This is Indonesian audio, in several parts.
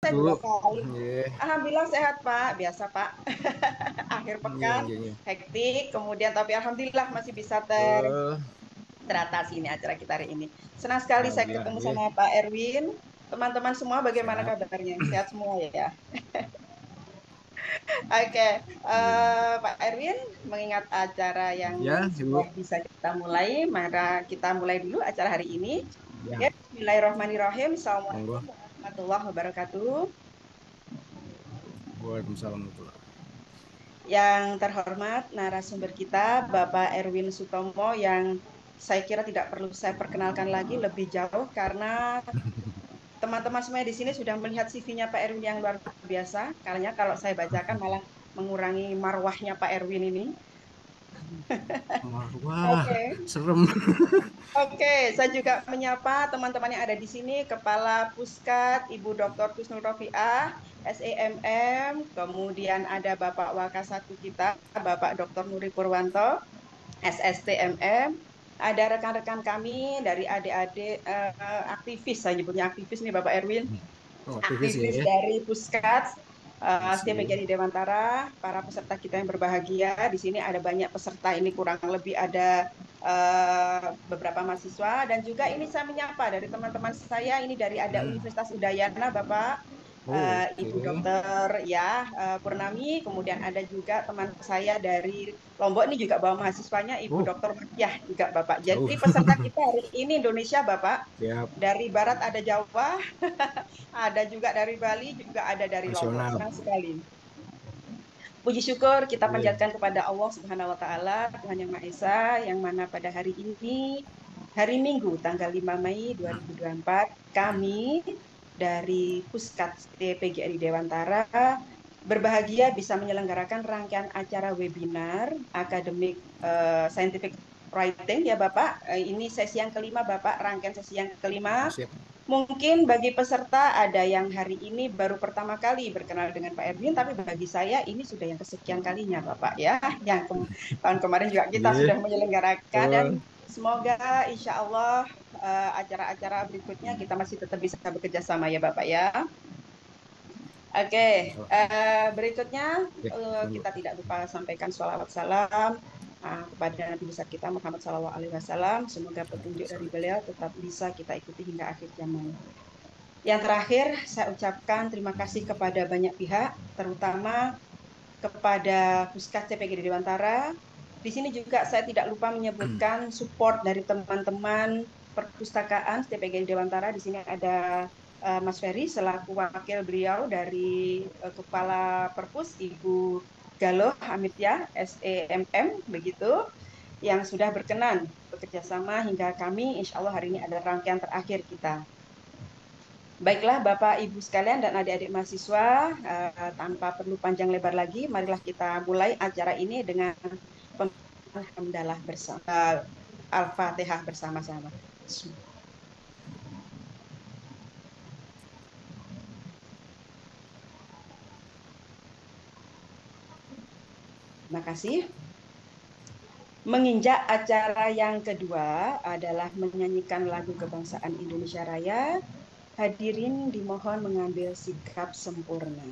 Saya Bu, 2 kali. nggih. Alhamdulillah sehat, Pak. Biasa, Pak. Akhir Nggih pekan nggih nggih. hektik, kemudian tapi alhamdulillah masih bisa Betul. teratasi ini acara kita hari ini. Senang sekali saya Alhamdulillah ketemu nggih. sama Pak Erwin. Teman-teman semua bagaimana Siap. kabarnya? Sehat semua ya? Oke, Alhamdulillah. Pak Erwin, mengingat acara yang Ya, sudah Ibu. bisa kita mulai, maka kita mulai dulu acara hari ini. Ya, Ya, Bismillahirrahmanirrahim. monggo. Assalamualaikum warahmatullahi wabarakatuh. Waalaikumsalam warahmatullahi. Yang terhormat narasumber kita, Bapak Erwin Sutomo, yang saya kira tidak perlu saya perkenalkan lagi lebih jauh karena teman-teman semuanya di sini sudah melihat CV-nya Pak Erwin yang luar biasa. Karena kalau saya bacakan malah mengurangi marwahnya Pak Erwin ini. Wah, Oke. serem. Oke, saya juga menyapa teman-teman yang ada di sini, Kepala Puskat, Ibu Dr. Kusnul Rofiah, SEMM, kemudian ada Bapak Wakasatu kita, Bapak Dr. Nuri Purwanto, SSTMM, ada rekan-rekan kami dari adik-adik aktivis, saya nyebutnya aktivis nih Bapak Erwin, Oh, aktivis aktivis ya. dari Puskat, Yes, setiap nggih. di Dewantara, para peserta kita yang berbahagia. Di sini ada banyak peserta, ini kurang lebih ada beberapa mahasiswa, dan juga ini saya menyapa dari teman-teman saya, ini dari ada Universitas Udayana, Bapak, Oh, Ibu oke. Dokter ya Purnami, kemudian ada juga teman saya dari Lombok, ini juga bawa mahasiswanya Ibu Oh, Dokter Makiah juga Bapak. jauh. Jadi peserta kita hari ini Indonesia Bapak, Siap. dari Barat ada Jawa, ada juga dari Bali, juga ada dari Lombok. Nasional. Senang sekali. Puji syukur kita Nggih. panjatkan kepada Allah Subhanahu wa taala, Tuhan yang Maha Esa, yang mana pada hari ini, hari Minggu tanggal 5 Mei 2024, kami dari Puskat TPGRI Dewantara berbahagia bisa menyelenggarakan rangkaian acara webinar akademik scientific writing ya Bapak. Ini sesi yang kelima Bapak, rangkaian sesi yang kelima. Siap. Mungkin bagi peserta ada yang hari ini baru pertama kali berkenal dengan Pak Erwin, tapi bagi saya ini sudah yang kesekian kalinya Bapak ya. Yang tahun kemarin juga kita Nggih. sudah menyelenggarakan, dan Betul. semoga insya Allah acara-acara berikutnya kita masih tetap bisa bekerja sama ya Bapak ya. Oke, berikutnya Oke, monggo. kita tidak lupa sampaikan sholawat salam kepada Nabi besar kita Muhammad Sallallahu Alaihi Wasallam. Semoga petunjuk dari beliau tetap bisa kita ikuti hingga akhir zaman. Yang terakhir, saya ucapkan terima kasih kepada banyak pihak, terutama kepada Puskas CPG Dewantara. Di sini juga saya tidak lupa menyebutkan support dari teman-teman perpustakaan CPG Dewantara. Di sini ada Mas Ferry selaku wakil beliau dari Kepala Perpus, Ibu Galoh Hamitya, SEMM, begitu, yang sudah berkenan bekerja sama hingga kami, insya Allah hari ini ada rangkaian terakhir kita. Baiklah Bapak Ibu sekalian dan adik-adik mahasiswa, tanpa perlu panjang lebar lagi, marilah kita mulai acara ini dengan hamdalah bersama, Al-Fatihah bersama-sama. Terima kasih. Menginjak acara yang kedua adalah menyanyikan lagu kebangsaan Indonesia Raya. Hadirin dimohon mengambil sikap sempurna.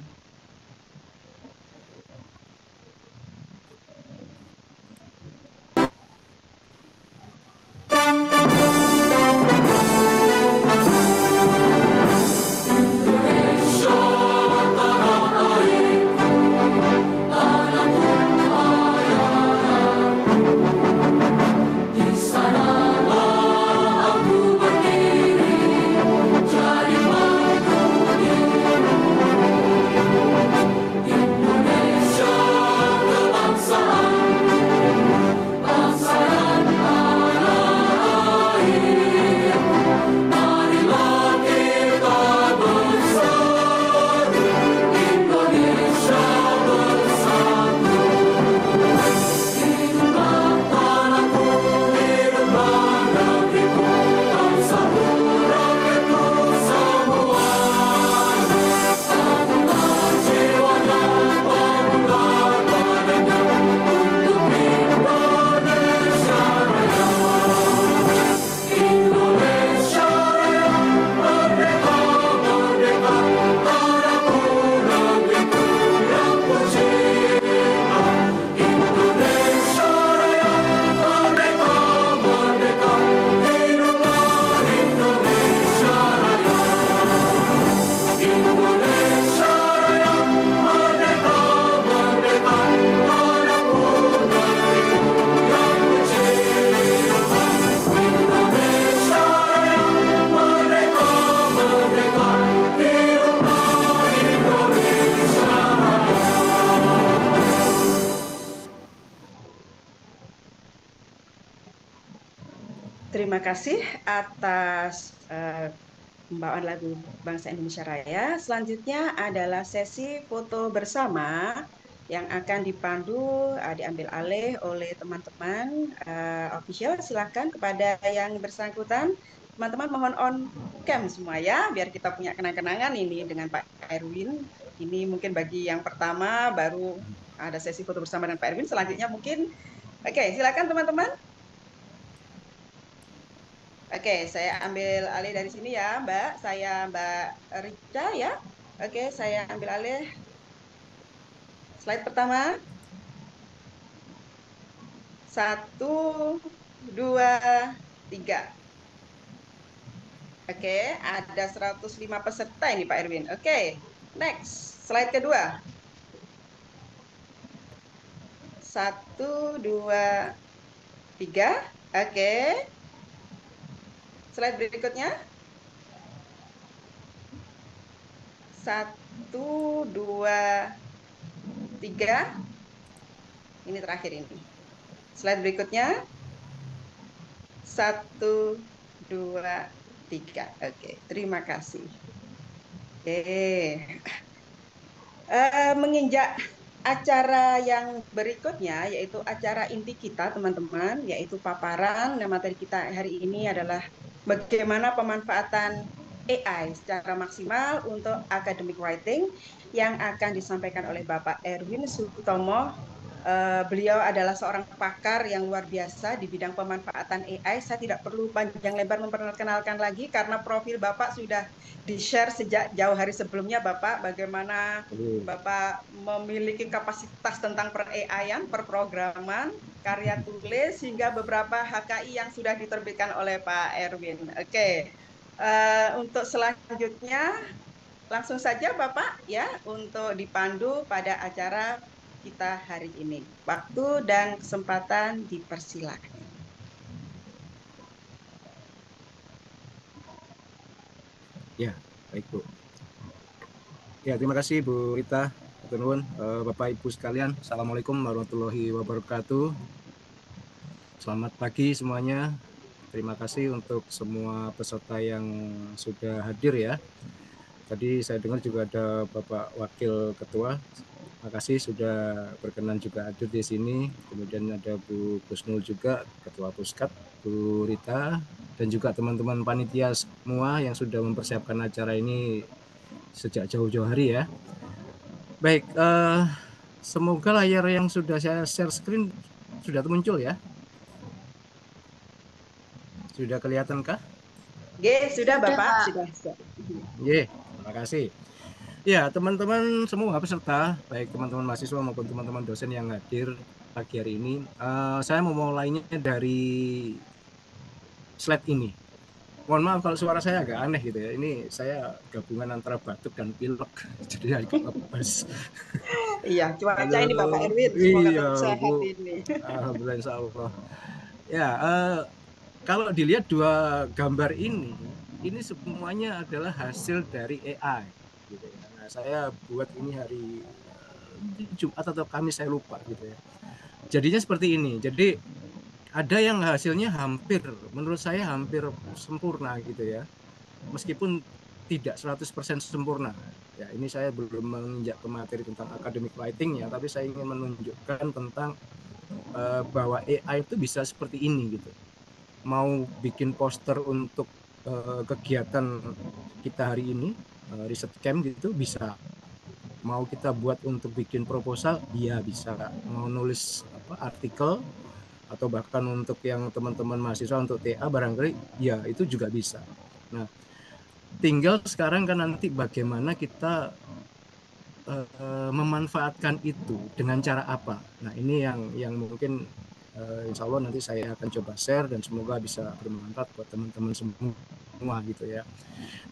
terima kasih atas pembawaan lagu Bangsa Indonesia Raya. Selanjutnya adalah sesi foto bersama yang akan dipandu, diambil alih oleh teman-teman official. Silakan kepada yang bersangkutan. Teman-teman mohon on cam semua ya, biar kita punya kenang-kenangan ini dengan Pak Erwin. Ini mungkin bagi yang pertama, baru ada sesi foto bersama dengan Pak Erwin. Selanjutnya mungkin, oke, silakan teman-teman. Oke, saya ambil alih dari sini ya, Mbak. Saya Mbak Rica ya. Oke, saya ambil alih. Slide pertama. 1, 2, 3. Oke, ada 105 peserta ini Pak Erwin. Oke, next. Slide kedua. 1, 2, 3. Oke. Slide berikutnya. 1, 2, 3. Ini terakhir ini. Slide berikutnya. 1, 2, 3. Oke, terima kasih. Oke. Menginjak acara yang berikutnya, yaitu acara inti kita, teman-teman, yaitu paparan. Nah, materi kita hari ini adalah bagaimana pemanfaatan AI secara maksimal untuk academic writing yang akan disampaikan oleh Bapak Erwin Sutomo. Beliau adalah seorang pakar yang luar biasa di bidang pemanfaatan AI. Saya tidak perlu panjang lebar memperkenalkan lagi karena profil Bapak sudah di-share sejak jauh hari sebelumnya, Bapak, bagaimana Bapak memiliki kapasitas tentang per-AI-an, perprograman, karya tulis, hingga beberapa HKI yang sudah diterbitkan oleh Pak Erwin. Oke, untuk selanjutnya langsung saja Bapak ya untuk dipandu pada acara kita hari ini. Waktu dan kesempatan dipersilakan. Ya, baik Bu. Ya, terima kasih Bu Rita, Bapak Ibu sekalian. Assalamualaikum warahmatullahi wabarakatuh. Selamat pagi semuanya. Terima kasih untuk semua peserta yang sudah hadir ya. Tadi saya dengar juga ada Bapak Wakil Ketua. Terima kasih sudah berkenan juga hadir di sini. Kemudian ada Bu Kusnul juga, Ketua Puskat, Bu Rita, dan juga teman-teman panitia semua yang sudah mempersiapkan acara ini sejak jauh-jauh hari ya. Baik, semoga layar yang sudah saya share screen sudah muncul ya. Sudah kelihatan kah? Sudah Bapak, sudah. Terima kasih. Ya, teman-teman semua peserta, baik teman-teman mahasiswa maupun teman-teman dosen yang hadir pagi hari ini, saya mau mulainya dari slide ini. Mohon maaf kalau suara saya agak aneh gitu ya. Ini saya gabungan antara batuk dan pilek, jadi agak ngebas. Iya, cuaca ini Bapak Erwin, semoga iya, sehat Bu. ini. Alhamdulillah, insya Allah. Ya, kalau dilihat dua gambar ini semuanya adalah hasil dari AI. Gitu ya. Nah, saya buat ini hari Jumat atau Kamis, saya lupa gitu ya. Jadinya seperti ini. Jadi ada yang hasilnya hampir, menurut saya hampir sempurna gitu ya. Meskipun tidak 100% sempurna. Ya, ini saya belum menginjak ke materi tentang academic writing ya, tapi saya ingin menunjukkan tentang bahwa AI itu bisa seperti ini gitu. Mau bikin poster untuk kegiatan kita hari ini, riset camp gitu bisa. Mau kita buat untuk bikin proposal, ya bisa. Mau nulis artikel atau bahkan untuk yang teman-teman mahasiswa untuk TA barangkali ya itu juga bisa. Nah, tinggal sekarang kan nanti bagaimana kita memanfaatkan itu dengan cara apa. Nah, ini yang mungkin insya Allah nanti saya akan coba share dan semoga bisa bermanfaat buat teman-teman semua gitu ya.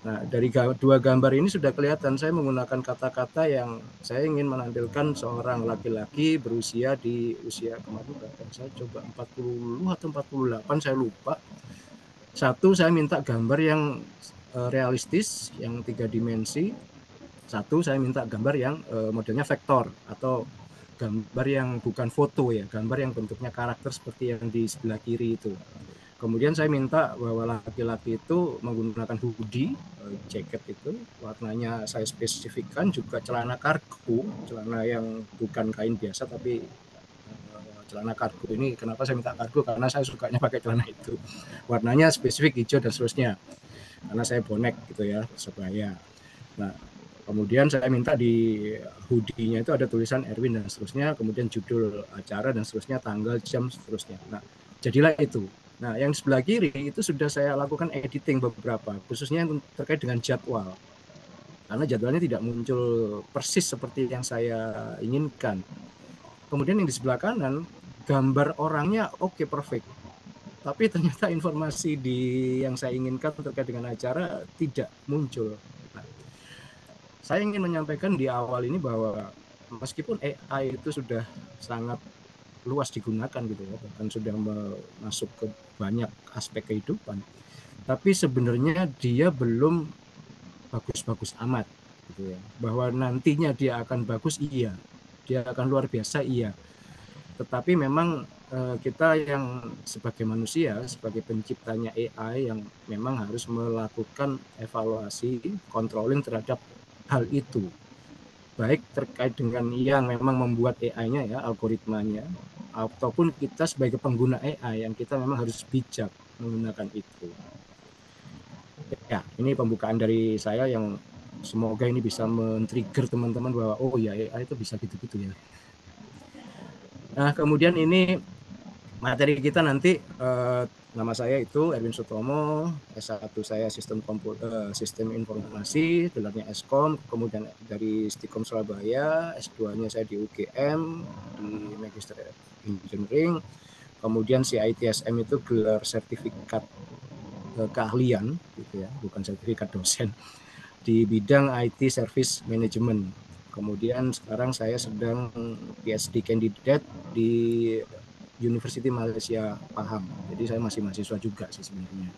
Nah, dari dua gambar ini sudah kelihatan saya menggunakan kata-kata yang saya ingin menampilkan seorang laki-laki berusia di usia kemarin berapa? Saya coba 40 atau 48, saya lupa. Satu, saya minta gambar yang realistis, yang 3 dimensi. Satu, saya minta gambar yang modelnya vektor atau gambar yang bukan foto ya, gambar yang bentuknya karakter seperti yang di sebelah kiri itu. Kemudian saya minta bahwa laki-laki itu menggunakan hoodie, jaket itu warnanya saya spesifikkan, juga celana kargo, celana yang bukan kain biasa tapi celana kargo ini. Kenapa saya minta kargo? Karena saya sukanya pakai celana itu. Warnanya spesifik hijau dan seterusnya. Karena saya bonek gitu ya, sebaya. Nah, kemudian saya minta di hoodie-nya itu ada tulisan Erwin dan seterusnya, kemudian judul acara dan seterusnya, tanggal, jam, seterusnya. Nah, jadilah itu. Nah, yang di sebelah kiri itu sudah saya lakukan editing beberapa, khususnya yang terkait dengan jadwal. Karena jadwalnya tidak muncul persis seperti yang saya inginkan. Kemudian yang di sebelah kanan, gambar orangnya oke, perfect. Tapi ternyata informasi yang saya inginkan terkait dengan acara tidak muncul. Nah, saya ingin menyampaikan di awal ini bahwa meskipun AI itu sudah sangat luas digunakan gitu ya, bahkan sudah masuk ke banyak aspek kehidupan, tapi sebenarnya dia belum bagus-bagus amat gitu ya. Bahwa nantinya dia akan bagus, iya, dia akan luar biasa, iya, tetapi memang kita yang sebagai manusia, sebagai penciptanya AI yang memang harus melakukan evaluasi, controlling terhadap hal itu, baik terkait dengan yang memang membuat AI-nya ya, algoritmanya, ataupun kita sebagai pengguna AI yang kita memang harus bijak menggunakan itu. Ya, ini pembukaan dari saya yang semoga ini bisa men-trigger teman-teman bahwa oh ya, AI itu bisa gitu-gitu ya. Nah, kemudian ini materi kita nanti, nama saya itu Erwin Sutomo, S1 saya sistem informasi, gelarnya Eskom, kemudian dari Stikom Surabaya, S2-nya saya di UGM, di Magister Engineering, kemudian CITSM itu gelar sertifikat keahlian, gitu ya, bukan sertifikat dosen, di bidang IT Service Management. Kemudian sekarang saya sedang PhD candidate di University Malaysia Pahang. Jadi saya masih mahasiswa juga sih sebenarnya.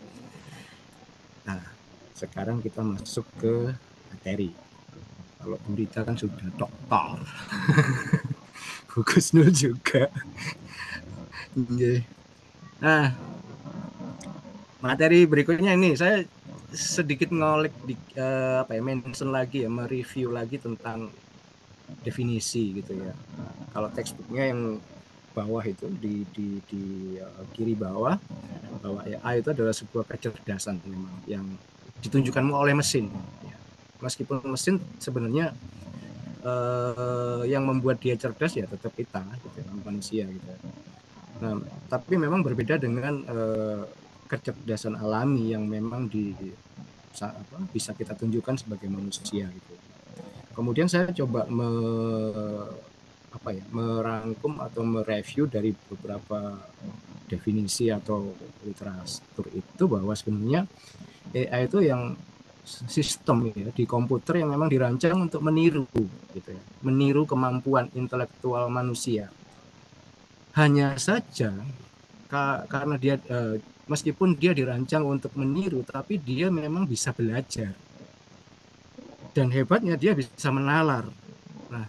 Nah, sekarang kita masuk ke materi. Kalau berita kan sudah doktor. Gus Nur juga. Nah, materi berikutnya ini saya sedikit ngolik mention lagi ya, mereview lagi tentang definisi gitu ya. Kalau textbooknya yang bawah itu di kiri bawah, bahwa AI itu adalah sebuah kecerdasan memang yang ditunjukkan oleh mesin. Meskipun mesin sebenarnya yang membuat dia cerdas ya tetap kita, gitu, manusia gitu. Nah, tapi memang berbeda dengan kecerdasan alami yang memang bisa kita tunjukkan sebagai manusia gitu. Kemudian saya coba merangkum atau mereview dari beberapa definisi atau literatur itu, bahwa sebenarnya AI itu yang sistem ya di komputer yang memang dirancang untuk meniru gitu ya, meniru kemampuan intelektual manusia. Hanya saja karena dia meskipun dia dirancang untuk meniru, tapi dia memang bisa belajar. Dan hebatnya dia bisa menalar. Nah,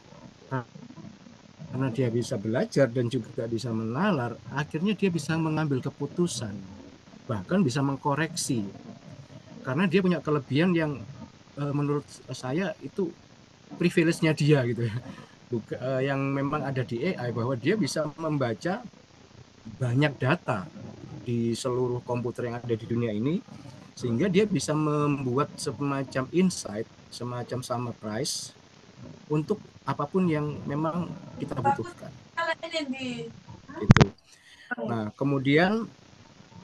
karena dia bisa belajar dan juga bisa menalar, akhirnya dia bisa mengambil keputusan, bahkan bisa mengkoreksi. Karena dia punya kelebihan yang menurut saya itu privilege-nya dia gitu ya. Yang memang ada di AI, bahwa dia bisa membaca banyak data di seluruh komputer yang ada di dunia ini, sehingga dia bisa membuat semacam insight, semacam summarize untuk apapun yang memang kita butuhkan. Gitu. Nah, kemudian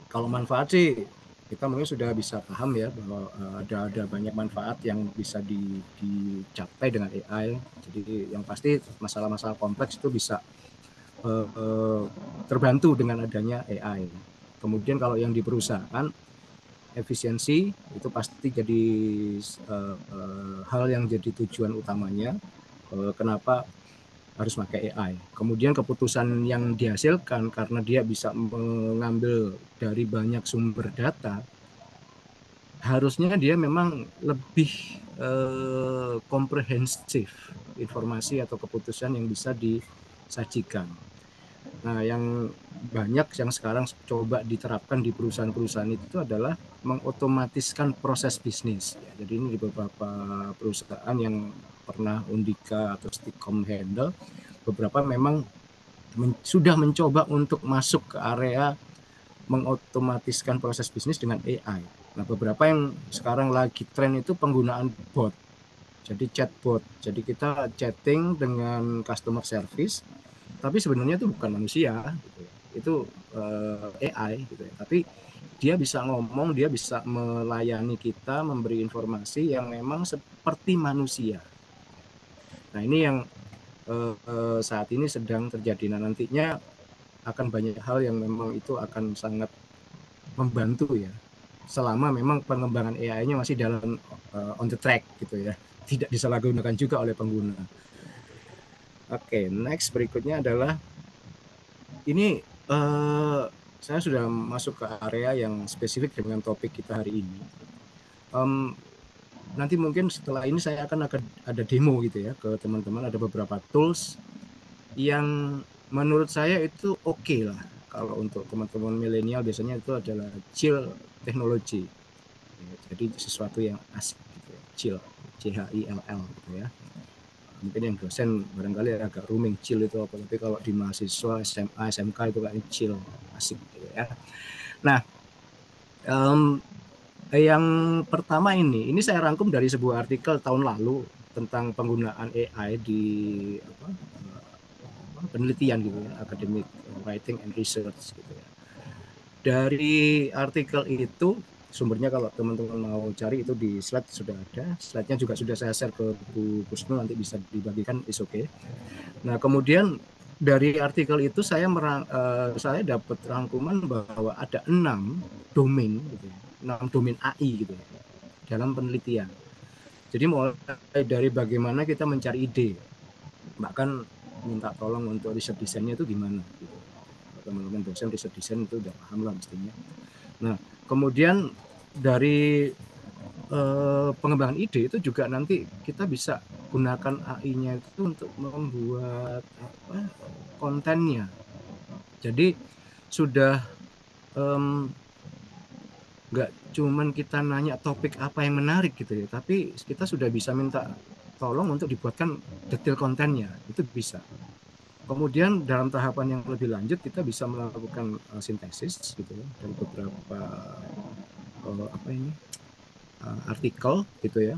kalau manfaat sih kita mungkin sudah bisa paham ya, bahwa ada banyak manfaat yang bisa dicapai dengan AI. Jadi yang pasti masalah-masalah kompleks itu bisa terbantu dengan adanya AI. Kemudian kalau yang di perusahaan, efisiensi itu pasti jadi hal yang jadi tujuan utamanya. Kenapa harus pakai AI? Kemudian keputusan yang dihasilkan karena dia bisa mengambil dari banyak sumber data, harusnya dia memang lebih komprehensif informasi atau keputusan yang bisa disajikan. Nah, yang banyak yang sekarang coba diterapkan di perusahaan-perusahaan itu adalah mengotomatiskan proses bisnis. Ya, jadi ini di beberapa perusahaan yang pernah Undika atau Stikom handle, beberapa memang sudah mencoba untuk masuk ke area mengotomatiskan proses bisnis dengan AI. Nah, beberapa yang sekarang lagi tren itu penggunaan bot. Jadi chatbot. Jadi kita chatting dengan customer service, tapi sebenarnya itu bukan manusia, gitu ya. Itu AI, gitu ya. Tapi dia bisa ngomong, dia bisa melayani kita, memberi informasi yang memang seperti manusia. Nah, ini yang saat ini sedang terjadi. Nah, nantinya akan banyak hal yang memang itu akan sangat membantu ya, selama memang pengembangan AI-nya masih dalam on the track gitu ya, tidak disalahgunakan juga oleh pengguna. Oke, next berikutnya adalah ini saya sudah masuk ke area yang spesifik dengan topik kita hari ini. Nanti mungkin setelah ini saya akan ada demo gitu ya ke teman-teman, ada beberapa tools yang menurut saya itu oke lah. Kalau untuk teman-teman milenial biasanya itu adalah chill teknologi. Jadi sesuatu yang asik gitu ya. Chill, CHILL gitu ya. Mungkin yang dosen barangkali agak rooming, chill itu apa, tapi kalau di mahasiswa SMA, SMK itu kayak chill, asik gitu ya. Nah, yang pertama ini saya rangkum dari sebuah artikel tahun lalu tentang penggunaan AI di penelitian gitu ya, academic writing and research gitu ya. Dari artikel itu sumbernya kalau teman-teman mau cari itu di slide sudah ada, slide-nya juga sudah saya share ke Bu Kusno, nanti bisa dibagikan, is okay. Nah, kemudian dari artikel itu saya dapat rangkuman bahwa ada 6 domain gitu ya, 6 domain AI gitu ya, dalam penelitian. Jadi mulai dari bagaimana kita mencari ide, bahkan minta tolong untuk riset desainnya itu gimana gitu. Teman-teman dosen riset desain itu udah paham lah mestinya. Nah, kemudian dari pengembangan ide itu juga nanti kita bisa gunakan AI-nya itu untuk membuat kontennya. Jadi sudah nggak cuman kita nanya topik apa yang menarik gitu ya, tapi kita sudah bisa minta tolong untuk dibuatkan detail kontennya, itu bisa. Kemudian dalam tahapan yang lebih lanjut kita bisa melakukan sintesis gitu ya dari beberapa artikel gitu ya.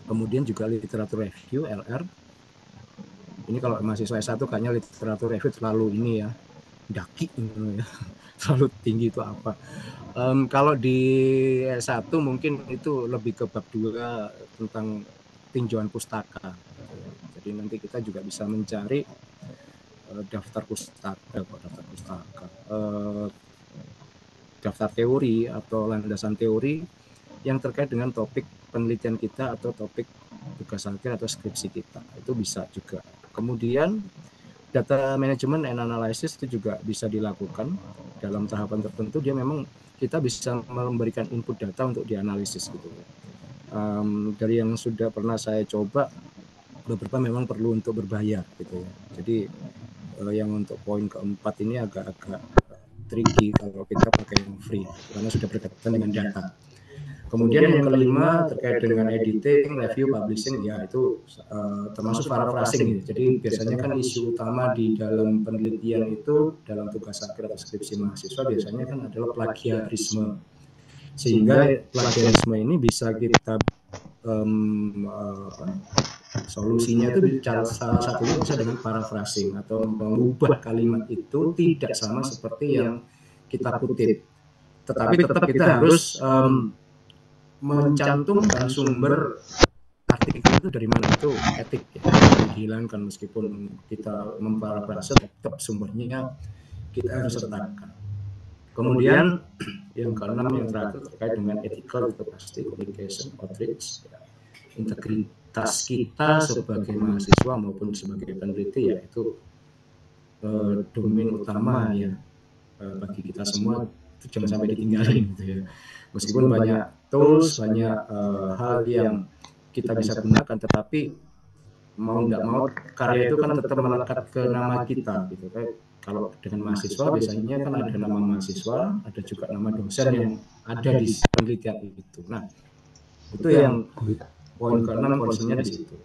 Kemudian juga literatur review LR. Ini kalau mahasiswa S1 kayaknya literatur review terlalu ini ya, daki gitu ya. Terlalu tinggi itu apa. Kalau di S1 mungkin itu lebih ke bab 2 tentang tinjauan pustaka. Jadi nanti kita juga bisa mencari daftar teori atau landasan teori yang terkait dengan topik penelitian kita atau topik tugas akhir atau skripsi kita, itu bisa juga. Kemudian data management and analysis itu juga bisa dilakukan dalam tahapan tertentu. Dia memang kita bisa memberikan input data untuk dianalisis gitu. Dari yang sudah pernah saya coba, beberapa memang perlu untuk berbayar gitu ya. Jadi yang untuk poin keempat ini agak-agak tricky kalau kita pakai yang free karena sudah berkaitan dengan data. Kemudian yang kelima terkait dengan editing, review, publishing, ya itu termasuk paraphrasing. Jadi biasanya kan isu utama di dalam penelitian itu dalam tugas akhir atau skripsi mahasiswa biasanya kan adalah plagiarisme. Sehingga plagiarisme ini bisa kita solusinya itu salah satunya bisa dengan paraphrasing atau mengubah kalimat itu tidak sama seperti yang kita kutip. Tetapi tetap kita harus mencantumkan sumber artikel itu dari mana, itu etik ya, dihilangkan meskipun kita memparafrase tetap sumbernya kita harus sertakan. Kemudian yang keenam yang terakhir terkait dengan ethical itu pasti communication outreach, integritas kita sebagai mahasiswa maupun sebagai peneliti ya itu domain utama ya bagi kita semua, jangan sampai ditinggalin gitu ya. Meskipun banyak tools, banyak hal yang kita bisa gunakan, tetapi mau nggak mau karya itu kan tetap melekat ke nama kita gitu. Kalau dengan mahasiswa biasanya kan ada nama mahasiswa, ada juga nama dosen yang ada di penelitian itu. Nah, itu yang poin ke-6 concernnya di situ.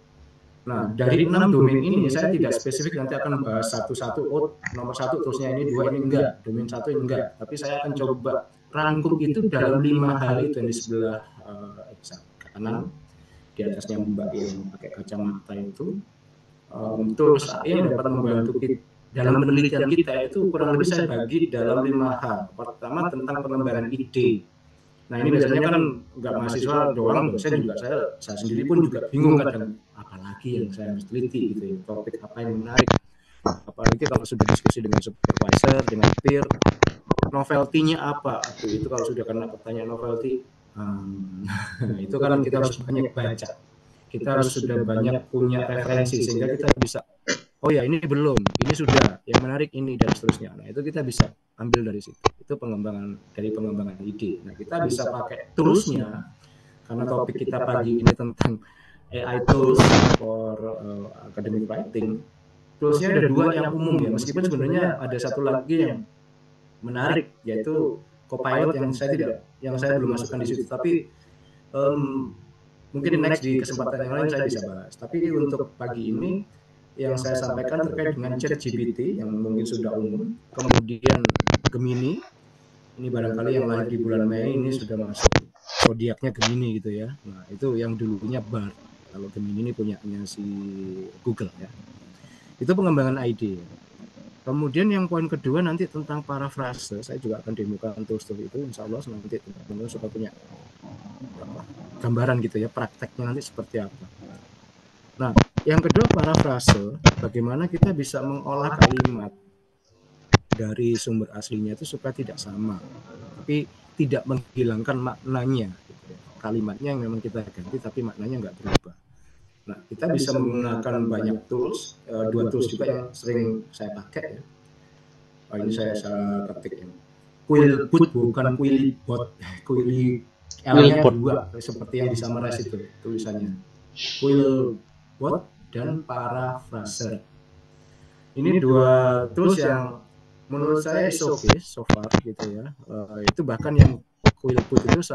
Nah, dari 6 domain ini saya tidak spesifik nanti akan bahas satu-satu. Oh, nomor 1 terusnya ini, 2 ini enggak, domain 1 ini enggak. Tapi saya akan coba rangkum itu dalam 5 hal itu yang di sebelah kanan, di atasnya Mbak yang pakai kacamata itu. Tools AI yang dapat membantu kita dalam penelitian kita itu kurang lebih saya bagi dalam 5 hal. Pertama tentang pengembangan ide. Nah ini biasanya kan nggak mahasiswa doang, dosen juga saya sendiri pun juga bingung kadang apalagi yang saya harus teliti gitu ya, topik apa yang menarik. Apalagi kalau sudah diskusi dengan supervisor, dengan peer, novelty-nya apa? Itu kalau sudah kena pertanyaan novelty, itu kan kita harus banyak baca. Kita harus sudah banyak punya referensi sehingga kita bisa, oh ya ini belum, ini sudah, yang menarik ini dan seterusnya. Nah itu kita bisa ambil dari situ. Itu pengembangan ide. Nah kita bisa pakai toolsnya karena topik kita pagi ini tentang AI tools for academic writing. Toolsnya ada 2 yang umum ya, meskipun sebenarnya ada satu lagi yang menarik yaitu Copilot yang saya belum masukkan di situ. Tapi mungkin next di kesempatan yang lain saya bisa bahas. Tapi untuk pagi ini yang saya sampaikan terkait dengan ChatGPT yang mungkin sudah umum, kemudian Gemini, ini barangkali yang lahir di bulan Mei ini sudah masuk zodiaknya Gemini gitu ya. Nah itu yang dulunya Bard, kalau Gemini ini punyanya si Google ya. Itu pengembangan ide. Kemudian yang poin kedua nanti tentang parafrase, saya juga akan demokan tools itu, insya Allah nanti teman-teman sudah punya gambaran gitu ya, prakteknya nanti seperti apa. Nah, yang kedua parafrase, bagaimana kita bisa mengolah kalimat dari sumber aslinya itu supaya tidak sama, tapi tidak menghilangkan maknanya. Kalimatnya yang memang kita ganti, tapi maknanya nggak berubah. Nah, kita bisa menggunakan banyak tools, 2 tools juga yang sering saya pakai ya. Ini saya ketik ya. Quillbot bukan Quillbot, L-nya 2 seperti yang di summarize itu tulisannya. Quillbot dan Paraphraser. Ini 2 tools yang menurut saya is okay so far gitu ya. Itu bahkan yang Quillbot itu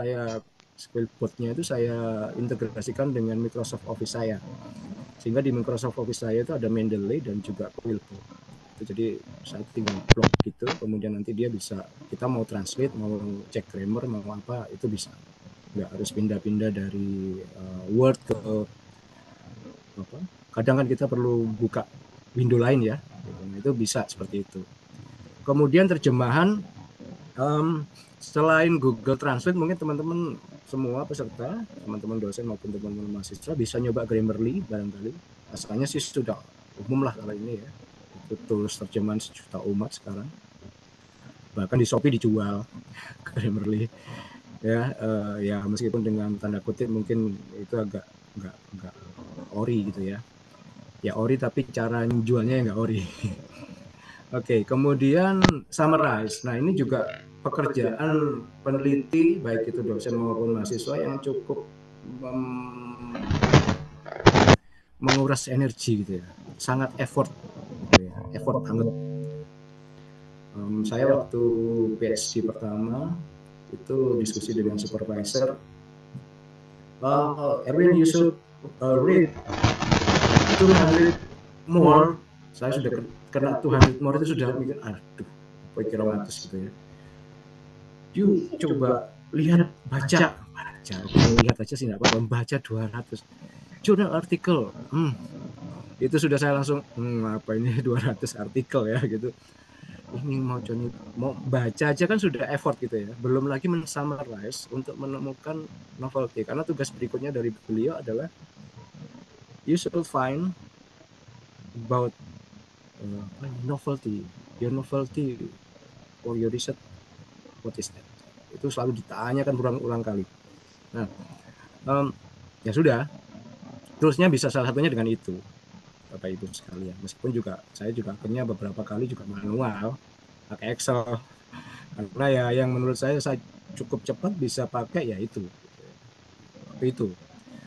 Quillbot-nya itu saya integrasikan dengan Microsoft Office saya. Sehingga di Microsoft Office saya itu ada Mendeley dan juga Quillbot. Jadi saya tinggal blok gitu, kemudian nanti dia bisa, kita mau translate, mau cek grammar, mau apa, itu bisa. Nggak harus pindah-pindah dari Word ke apa. Kadang kan kita perlu buka window lain ya, itu bisa seperti itu. Kemudian terjemahan, selain Google Translate, mungkin teman-teman semua peserta, teman-teman dosen maupun teman-teman mahasiswa bisa nyoba Grammarly barangkali. Asalnya sih sudah umum lah kalau ini ya. Itu tools terjemahan sejuta umat sekarang. Bahkan di Shopee dijual Grammarly. Ya meskipun dengan tanda kutip mungkin itu agak nggak ori gitu ya. Ya ori tapi cara jualnya nggak ori. Oke, kemudian summarize. Nah ini juga pekerjaan peneliti baik itu dosen maupun mahasiswa yang cukup menguras energi gitu ya, sangat effort gitu ya, effort banget. Saya waktu PhD pertama itu diskusi dengan supervisor, Erwin you should read 200 more. Saya sudah kena 200 more itu sudah mikir, aduh, kira matus gitu ya. You coba lihat, baca, lihat aja sih nggak apa-apa, membaca 200 jurnal artikel, itu sudah saya langsung, apa ini 200 artikel ya gitu. Ini mau baca aja kan sudah effort gitu ya, belum lagi men-summarize untuk menemukan novelty, karena tugas berikutnya dari beliau adalah you should find about novelty, your novelty for your research, what is that? Itu selalu ditanyakan berulang-ulang kali. Nah, ya sudah, terusnya bisa salah satunya dengan itu, Bapak Ibu sekalian. Meskipun saya juga akhirnya beberapa kali juga manual, pakai Excel. Karena ya yang menurut saya cukup cepat bisa pakai ya itu.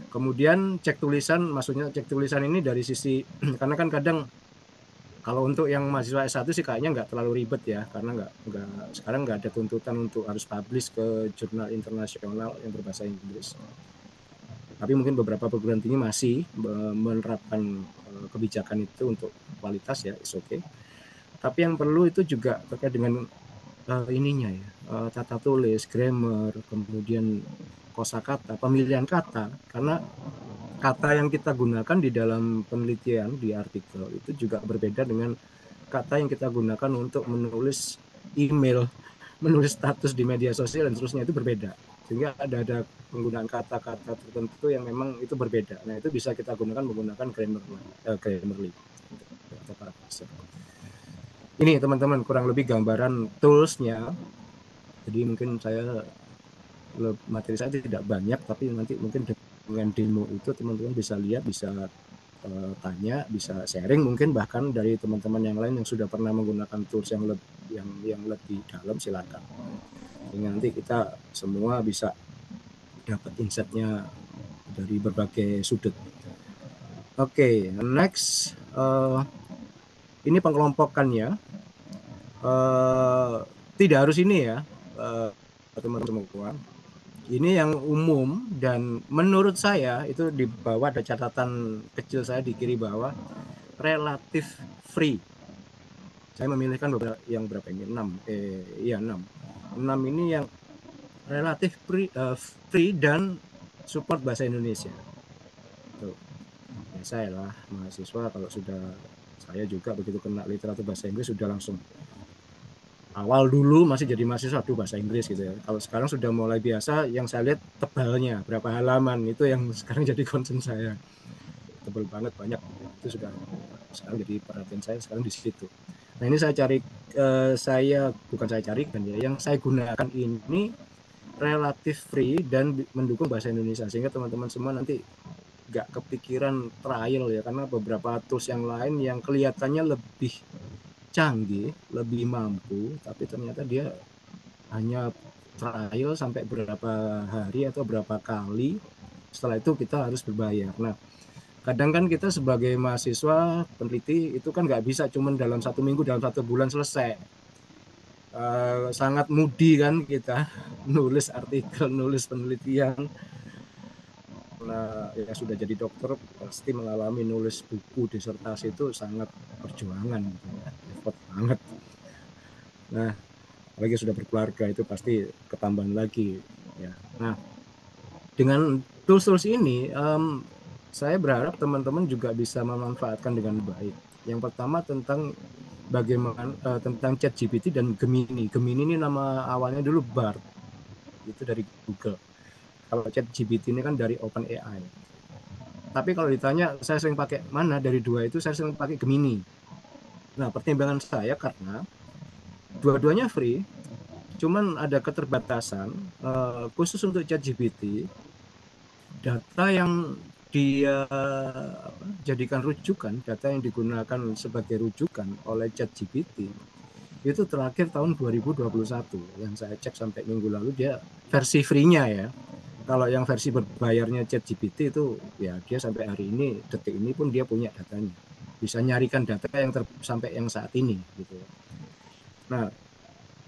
Kemudian cek tulisan, maksudnya cek tulisan ini dari sisi, karena kan kadang Kalau untuk yang mahasiswa S1 sih kayaknya nggak terlalu ribet ya, karena sekarang nggak ada tuntutan untuk harus publish ke jurnal internasional yang berbahasa Inggris. Tapi mungkin beberapa perguruan tinggi masih menerapkan kebijakan itu untuk kualitas ya, is okay. Tapi yang perlu itu juga terkait dengan ininya ya, tata tulis, grammar, kemudian kosakata, pemilihan kata, karena kata yang kita gunakan di dalam penelitian di artikel itu juga berbeda dengan kata yang kita gunakan untuk menulis email, menulis status di media sosial dan seterusnya, itu berbeda. Sehingga ada penggunaan kata-kata tertentu yang memang itu berbeda. Nah, itu bisa kita gunakan menggunakan Grammarly atau paraphrase. Ini teman-teman kurang lebih gambaran toolsnya. Jadi mungkin materi saya tidak banyak, tapi nanti mungkin dengan demo itu teman-teman bisa lihat, bisa tanya, bisa sharing mungkin bahkan dari teman-teman yang lain yang sudah pernah menggunakan tools yang lebih dalam, silakan. Sehingga nanti kita semua bisa dapat insight-nya dari berbagai sudut. Oke, next ini pengelompokannya. Tidak harus ini ya, teman-teman. Ini yang umum dan menurut saya itu di bawah ada catatan kecil saya di kiri bawah, relatif free. Saya memilihkan berapa ini? 6 ini yang relatif free dan support bahasa Indonesia. Tuh. Ya, saya lah mahasiswa, kalau saya juga begitu kena literatur bahasa Inggris sudah langsung, awal dulu masih jadi mahasiswa bahasa Inggris gitu ya. Kalau sekarang sudah mulai biasa, yang saya lihat tebalnya berapa halaman, itu yang sekarang jadi concern saya. Tebal banget, banyak. Itu sudah sekarang jadi perhatian saya sekarang di situ. Nah, ini saya carikan ya, yang saya gunakan ini relatif free dan mendukung bahasa Indonesia, sehingga teman-teman semua nanti nggak kepikiran trial ya, karena beberapa tools yang lain yang kelihatannya lebih canggih, lebih mampu, tapi ternyata dia hanya trial sampai berapa hari atau berapa kali, setelah itu kita harus berbayar. Nah, kadang kan kita sebagai mahasiswa peneliti itu kan nggak bisa cuman dalam 1 minggu, dalam 1 bulan selesai. Sangat mudi kan kita nulis artikel, nulis penelitian. Nah, ya sudah jadi dokter pasti mengalami nulis buku disertasi itu sangat perjuangan gitu ya, effort banget. Nah, apalagi sudah berkeluarga itu pasti ketambahan lagi ya. Nah, dengan tools ini saya berharap teman-teman juga bisa memanfaatkan dengan baik. Yang pertama tentang bagaimana tentang ChatGPT dan Gemini. Gemini ini nama awalnya dulu Bard, itu dari Google. Kalau ChatGPT ini kan dari OpenAI. Tapi kalau ditanya saya sering pakai mana dari dua itu, saya sering pakai Gemini. Nah, pertimbangan saya karena dua-duanya free, cuman ada keterbatasan khusus untuk ChatGPT, data yang dia jadikan rujukan, data yang digunakan sebagai rujukan oleh ChatGPT itu terakhir tahun 2021 yang saya cek sampai minggu lalu, dia versi free-nya ya. Kalau yang versi berbayarnya ChatGPT itu ya dia sampai hari ini, detik ini pun dia punya datanya, bisa nyarikan data yang sampai yang saat ini gitu. Nah,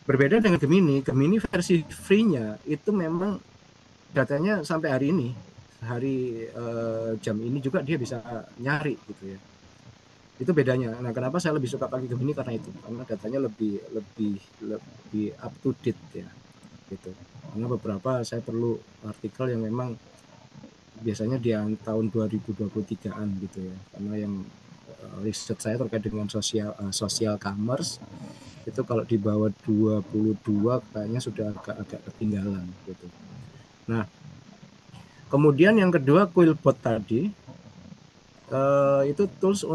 berbeda dengan Gemini versi free-nya itu memang datanya sampai hari ini, jam ini juga dia bisa nyari gitu ya. Itu bedanya. Nah, kenapa saya lebih suka pakai Gemini karena itu, karena datanya lebih up to date ya gitu. Karena beberapa saya perlu artikel yang memang biasanya di tahun 2023-an gitu ya, karena yang riset saya terkait dengan social commerce itu kalau di bawah 22 kayaknya sudah agak ketinggalan gitu. Nah, kemudian yang kedua Quillbot tadi itu tools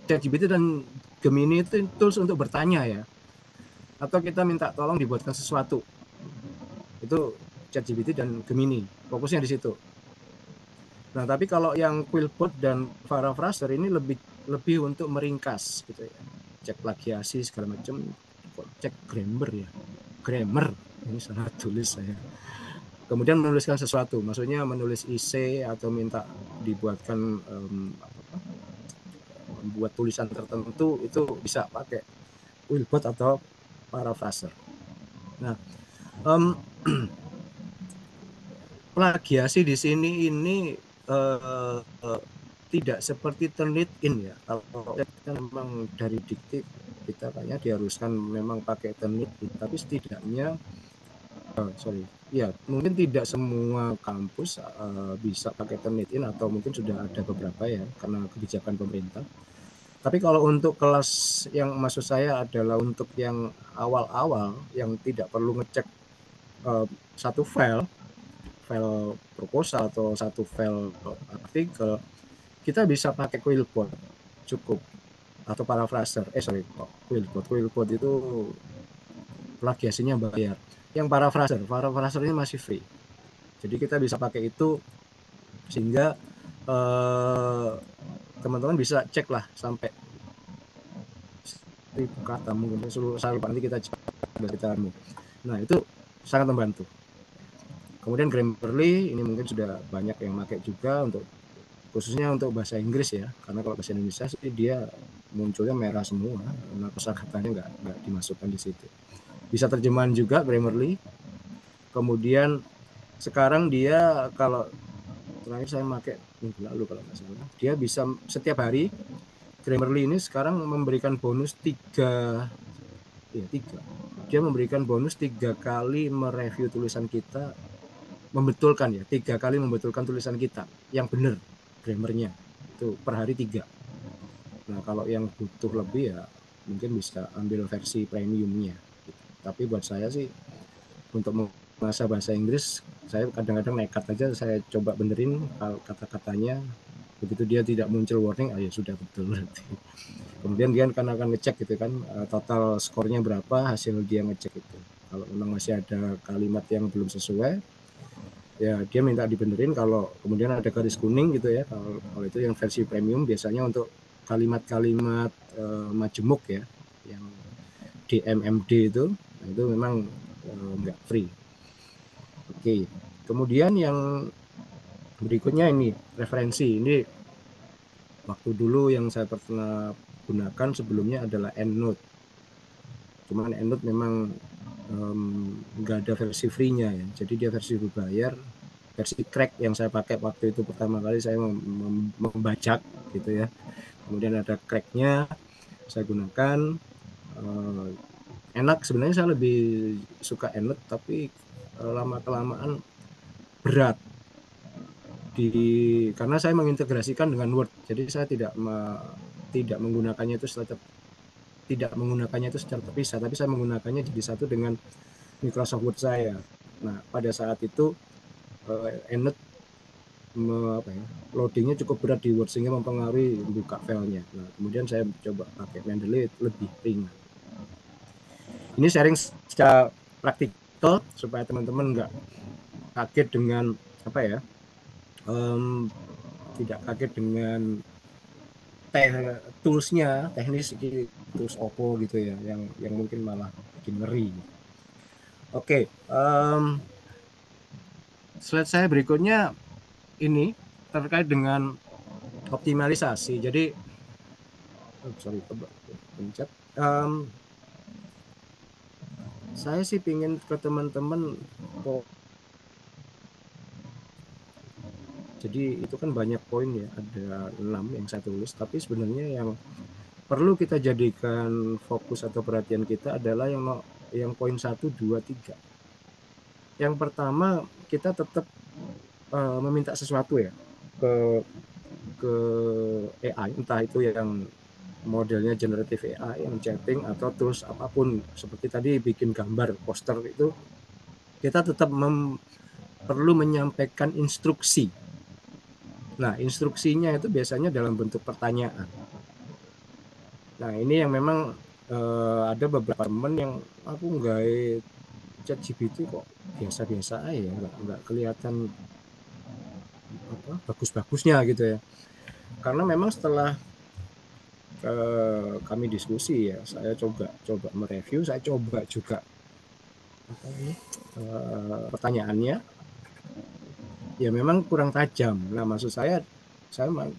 ChatGPT dan Gemini itu tools untuk bertanya ya, atau kita minta tolong dibuatkan sesuatu. Itu ChatGPT dan Gemini, fokusnya di situ. Nah, tapi kalau yang Quillbot dan Paraphraser ini lebih untuk meringkas gitu ya, cek plagiasi segala macam, cek grammar ini salah tulis saya. Kemudian menuliskan sesuatu, maksudnya menulis essay atau minta dibuatkan membuat tulisan tertentu itu bisa pakai Quillbot atau paraphraser. Nah, plagiasi di sini ini tidak seperti Turnitin ya. Kalau kita memang dari dikti kita kayaknya diharuskan memang pakai Turnitin, tapi setidaknya ya mungkin tidak semua kampus bisa pakai Turnitin atau mungkin sudah ada beberapa ya karena kebijakan pemerintah. Tapi kalau untuk kelas yang maksud saya adalah untuk yang awal-awal yang tidak perlu ngecek satu file proposal atau satu file artikel, kita bisa pakai Quillbot cukup atau paraphraser. Quillbot itu plagiasinya bayar. Yang paraphraser ini masih free. Jadi kita bisa pakai itu sehingga teman-teman bisa cek lah sampai 1000 kata mungkin seluruh nanti kita cek beritamu. Nah itu sangat membantu. Kemudian Grammarly ini mungkin sudah banyak yang pakai juga untuk khususnya untuk bahasa Inggris ya, karena kalau bahasa Indonesia sih dia munculnya merah semua karena kosakatanya nggak dimasukkan di situ. Bisa terjemahan juga Grammarly. Kemudian sekarang dia kalau terakhir saya pakai minggu lalu kalau nggak salah, dia bisa setiap hari Grammarly ini sekarang memberikan bonus 3. Dia memberikan bonus 3 kali mereview tulisan kita, membetulkan ya 3 kali membetulkan tulisan kita yang benar grammarnya itu per hari 3. Nah kalau yang butuh lebih ya mungkin bisa ambil versi premiumnya gitu. Tapi buat saya sih untuk mengasah bahasa Inggris saya kadang-kadang nekat aja, saya coba benerin kata-katanya, begitu dia tidak muncul warning ya sudah betul berarti. Kemudian dia akan ngecek gitu kan total skornya berapa, hasil dia ngecek itu. Kalau memang masih ada kalimat yang belum sesuai ya dia minta dibenerin. Kalau kemudian ada garis kuning gitu ya, kalau itu yang versi premium biasanya untuk kalimat-kalimat majemuk ya yang DMMD itu, nah itu memang nggak free. Oke, kemudian yang berikutnya ini referensi. Ini waktu dulu yang saya pernah gunakan sebelumnya adalah EndNote. Cuman EndNote memang nggak ada versi free-nya ya, jadi dia versi berbayar. Versi crack yang saya pakai waktu itu pertama kali saya membajak gitu ya, kemudian ada cracknya saya gunakan. Enak sebenarnya, saya lebih suka EndNote, tapi lama kelamaan berat karena saya mengintegrasikan dengan Word, jadi saya tidak menggunakannya itu secara terpisah, tapi saya menggunakannya jadi satu dengan Microsoft Word saya. Nah pada saat itu EndNote loadingnya cukup berat di Word sehingga mempengaruhi buka filenya. Nah kemudian saya coba pakai Mendeley, lebih ringan. Ini sharing secara praktikal supaya teman-teman nggak kaget dengan tidak kaget dengan toolsnya, teknis tools Oppo gitu ya, yang mungkin malah bikin ngeri. Oke, slide saya berikutnya ini terkait dengan optimalisasi. Jadi pencet. Saya sih pingin ke teman-teman, jadi itu kan banyak poin ya, ada 6 yang saya tulis, tapi sebenarnya yang perlu kita jadikan fokus atau perhatian kita adalah yang poin 1, 2, 3. Yang pertama, kita tetap meminta sesuatu ya ke AI, entah itu yang modelnya generative AI, yang chatting atau tools apapun, seperti tadi bikin gambar poster itu, kita tetap perlu menyampaikan instruksi. Nah instruksinya itu biasanya dalam bentuk pertanyaan. Nah ini yang memang ada beberapa teman yang aku nggak ChatGPT kok biasa-biasa aja, nggak kelihatan bagus-bagusnya gitu ya. Karena memang setelah kami diskusi ya, saya coba mereview, saya coba juga pertanyaannya ya memang kurang tajam. Nah maksud saya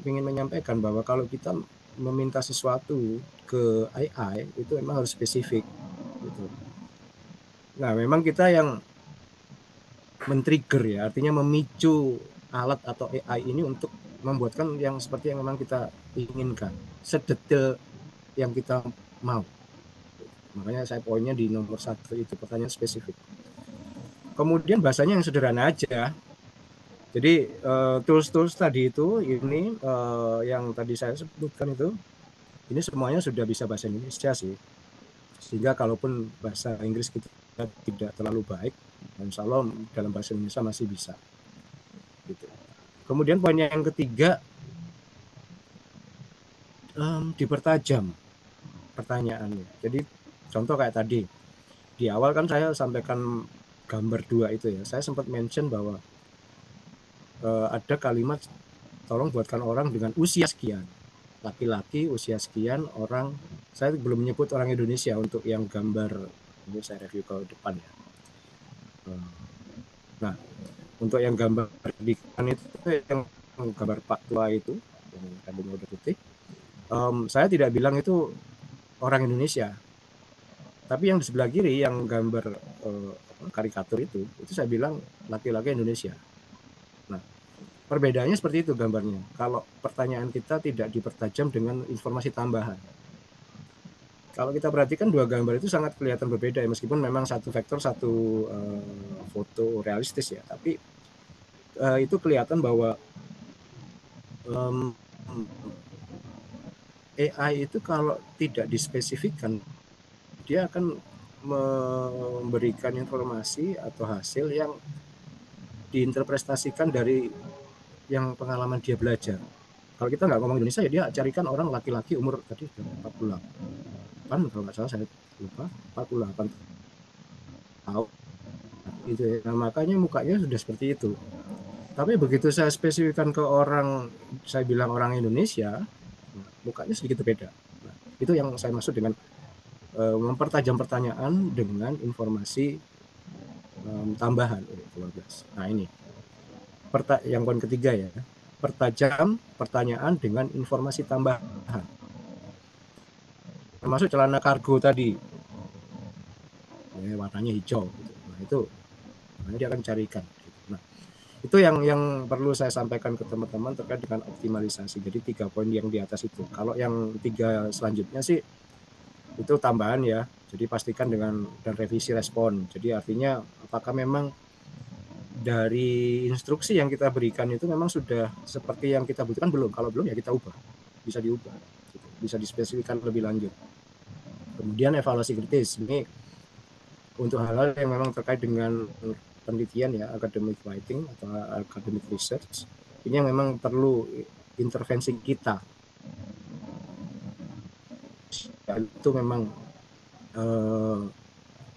ingin menyampaikan bahwa kalau kita meminta sesuatu ke AI itu memang harus spesifik gitu. Nah, memang kita yang men-trigger ya, artinya memicu alat atau AI ini untuk membuatkan yang seperti yang memang kita inginkan, sedetail yang kita mau. Makanya saya poinnya di nomor 1 itu, pertanyaan spesifik. Kemudian bahasanya yang sederhana aja. Jadi tools-tools tadi itu ini yang tadi saya sebutkan itu, ini semuanya sudah bisa bahasa Indonesia sih. Sehingga kalaupun bahasa Inggris kita tidak terlalu baik, insya Allah dalam bahasa Indonesia masih bisa. Gitu. Kemudian poin yang ketiga, dipertajam pertanyaannya. Jadi contoh kayak tadi, di awal kan saya sampaikan gambar 2 itu ya, saya sempat mention bahwa ada kalimat tolong buatkan orang dengan usia sekian, laki-laki usia sekian, orang, saya belum menyebut orang Indonesia untuk yang gambar ini, saya review ke depan ya. Nah, untuk yang gambar di kanan itu, yang gambar Pak Tua itu, yang rambutnya udah putih, saya tidak bilang itu orang Indonesia, tapi yang di sebelah kiri yang gambar karikatur itu saya bilang laki-laki Indonesia. Nah, perbedaannya seperti itu gambarnya. Kalau pertanyaan kita tidak dipertajam dengan informasi tambahan. Kalau kita perhatikan dua gambar itu sangat kelihatan berbeda ya, meskipun memang satu vektor satu foto realistis ya, tapi itu kelihatan bahwa AI itu kalau tidak dispesifikkan, dia akan memberikan informasi atau hasil yang diinterpretasikan dari yang pengalaman dia belajar. Kalau kita nggak ngomong Indonesia ya dia carikan orang laki-laki umur tadi 48 kalau nggak salah, saya lupa, 48 tahun gitu ya. Nah, makanya mukanya sudah seperti itu. Tapi begitu saya spesifikkan ke orang, saya bilang orang Indonesia, mukanya sedikit beda. Nah, itu yang saya maksud dengan mempertajam pertanyaan dengan informasi tambahan. Nah, ini yang poin ketiga ya, pertajam pertanyaan dengan informasi tambahan, termasuk celana kargo tadi ya, warnanya hijau gitu. Nah, itu dia akan carikan. Nah, itu yang perlu saya sampaikan ke teman-teman terkait dengan optimalisasi. Jadi 3 poin yang di atas itu. Kalau yang 3 selanjutnya sih itu tambahan ya. Jadi pastikan dan revisi respon. Jadi artinya apakah memang dari instruksi yang kita berikan itu memang sudah seperti yang kita butuhkan belum? Kalau belum ya kita ubah, bisa diubah, gitu. Bisa dispesifikkan lebih lanjut. Kemudian evaluasi kritis, ini untuk hal-hal yang memang terkait dengan penelitian ya, academic writing atau academic research, ini yang memang perlu intervensi kita. Itu memang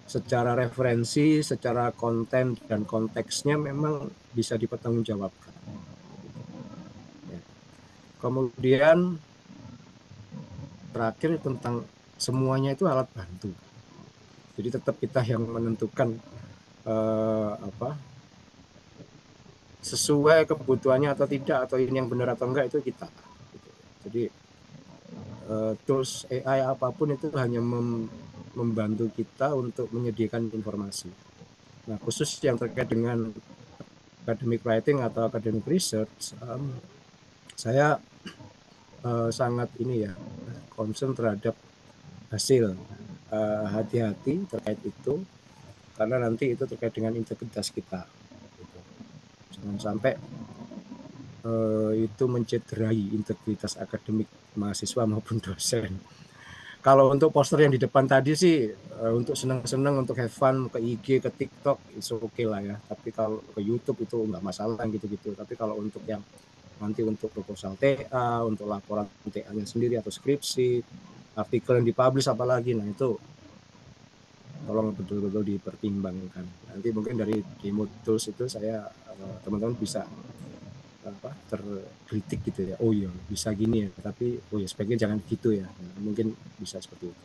secara referensi, secara konten dan konteksnya memang bisa dipertanggungjawabkan. Ya. Kemudian terakhir tentang semuanya itu alat bantu. Jadi tetap kita yang menentukan sesuai kebutuhannya atau tidak, atau ini yang benar atau enggak, itu kita. Jadi tools AI apapun itu hanya membantu kita untuk menyediakan informasi. Nah, khusus yang terkait dengan academic writing atau academic research, saya sangat ini ya, concern terhadap hasil. Hati-hati terkait itu, karena nanti itu terkait dengan integritas kita. Gitu. Jangan sampai itu mencederai integritas akademik mahasiswa maupun dosen. Kalau untuk poster yang di depan tadi sih untuk senang-senang, untuk have fun, ke IG, ke TikTok, itu oke lah ya. Tapi kalau ke YouTube itu nggak masalah gitu-gitu. Tapi kalau untuk yang nanti untuk proposal TA, untuk laporan TA-nya sendiri atau skripsi, artikel yang dipublish apalagi, nah itu tolong betul-betul dipertimbangkan. Nanti mungkin dari demo tools itu saya teman-teman bisa terkritik gitu ya, oh iya bisa gini ya, tapi oh ya sebaiknya jangan gitu ya, nah, mungkin bisa seperti itu.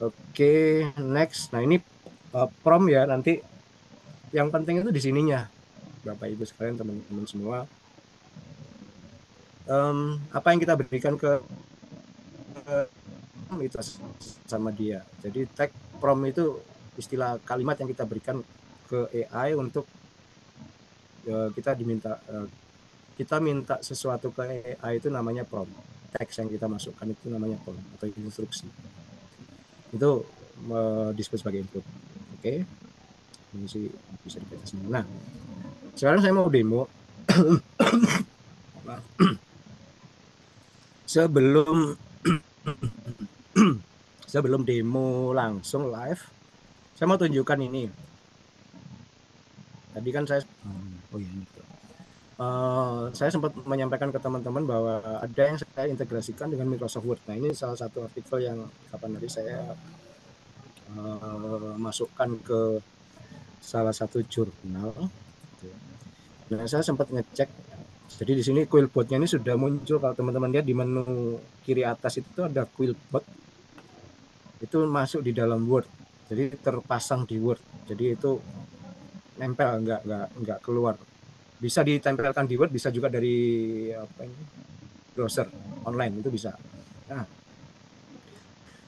Oke, next. Nah ini prompt ya, nanti yang penting itu di sininya Bapak Ibu sekalian, teman-teman semua, apa yang kita berikan ke itu sama dia. Jadi tag prompt itu istilah kalimat yang kita berikan ke AI untuk kita minta sesuatu ke AI itu namanya prompt. Teks yang kita masukkan itu namanya prompt atau instruksi. Itu disebut sebagai input. Oke. Ini sih bisa dibaca semua. Nah, sekarang saya mau demo. sebelum demo langsung live, saya mau tunjukkan ini. Tadi kan saya saya sempat menyampaikan ke teman-teman bahwa ada yang saya integrasikan dengan Microsoft Word. Nah, ini salah satu artikel yang kapan hari saya masukkan ke salah satu jurnal. Nah, saya sempat ngecek. Jadi di sini Quillbot-nya ini sudah muncul. Kalau teman-teman lihat di menu kiri atas itu ada Quillbot. Itu masuk di dalam Word. Jadi terpasang di Word. Jadi itu nempel, nggak keluar. Bisa ditempelkan di Word, bisa juga dari browser online, itu bisa. Nah,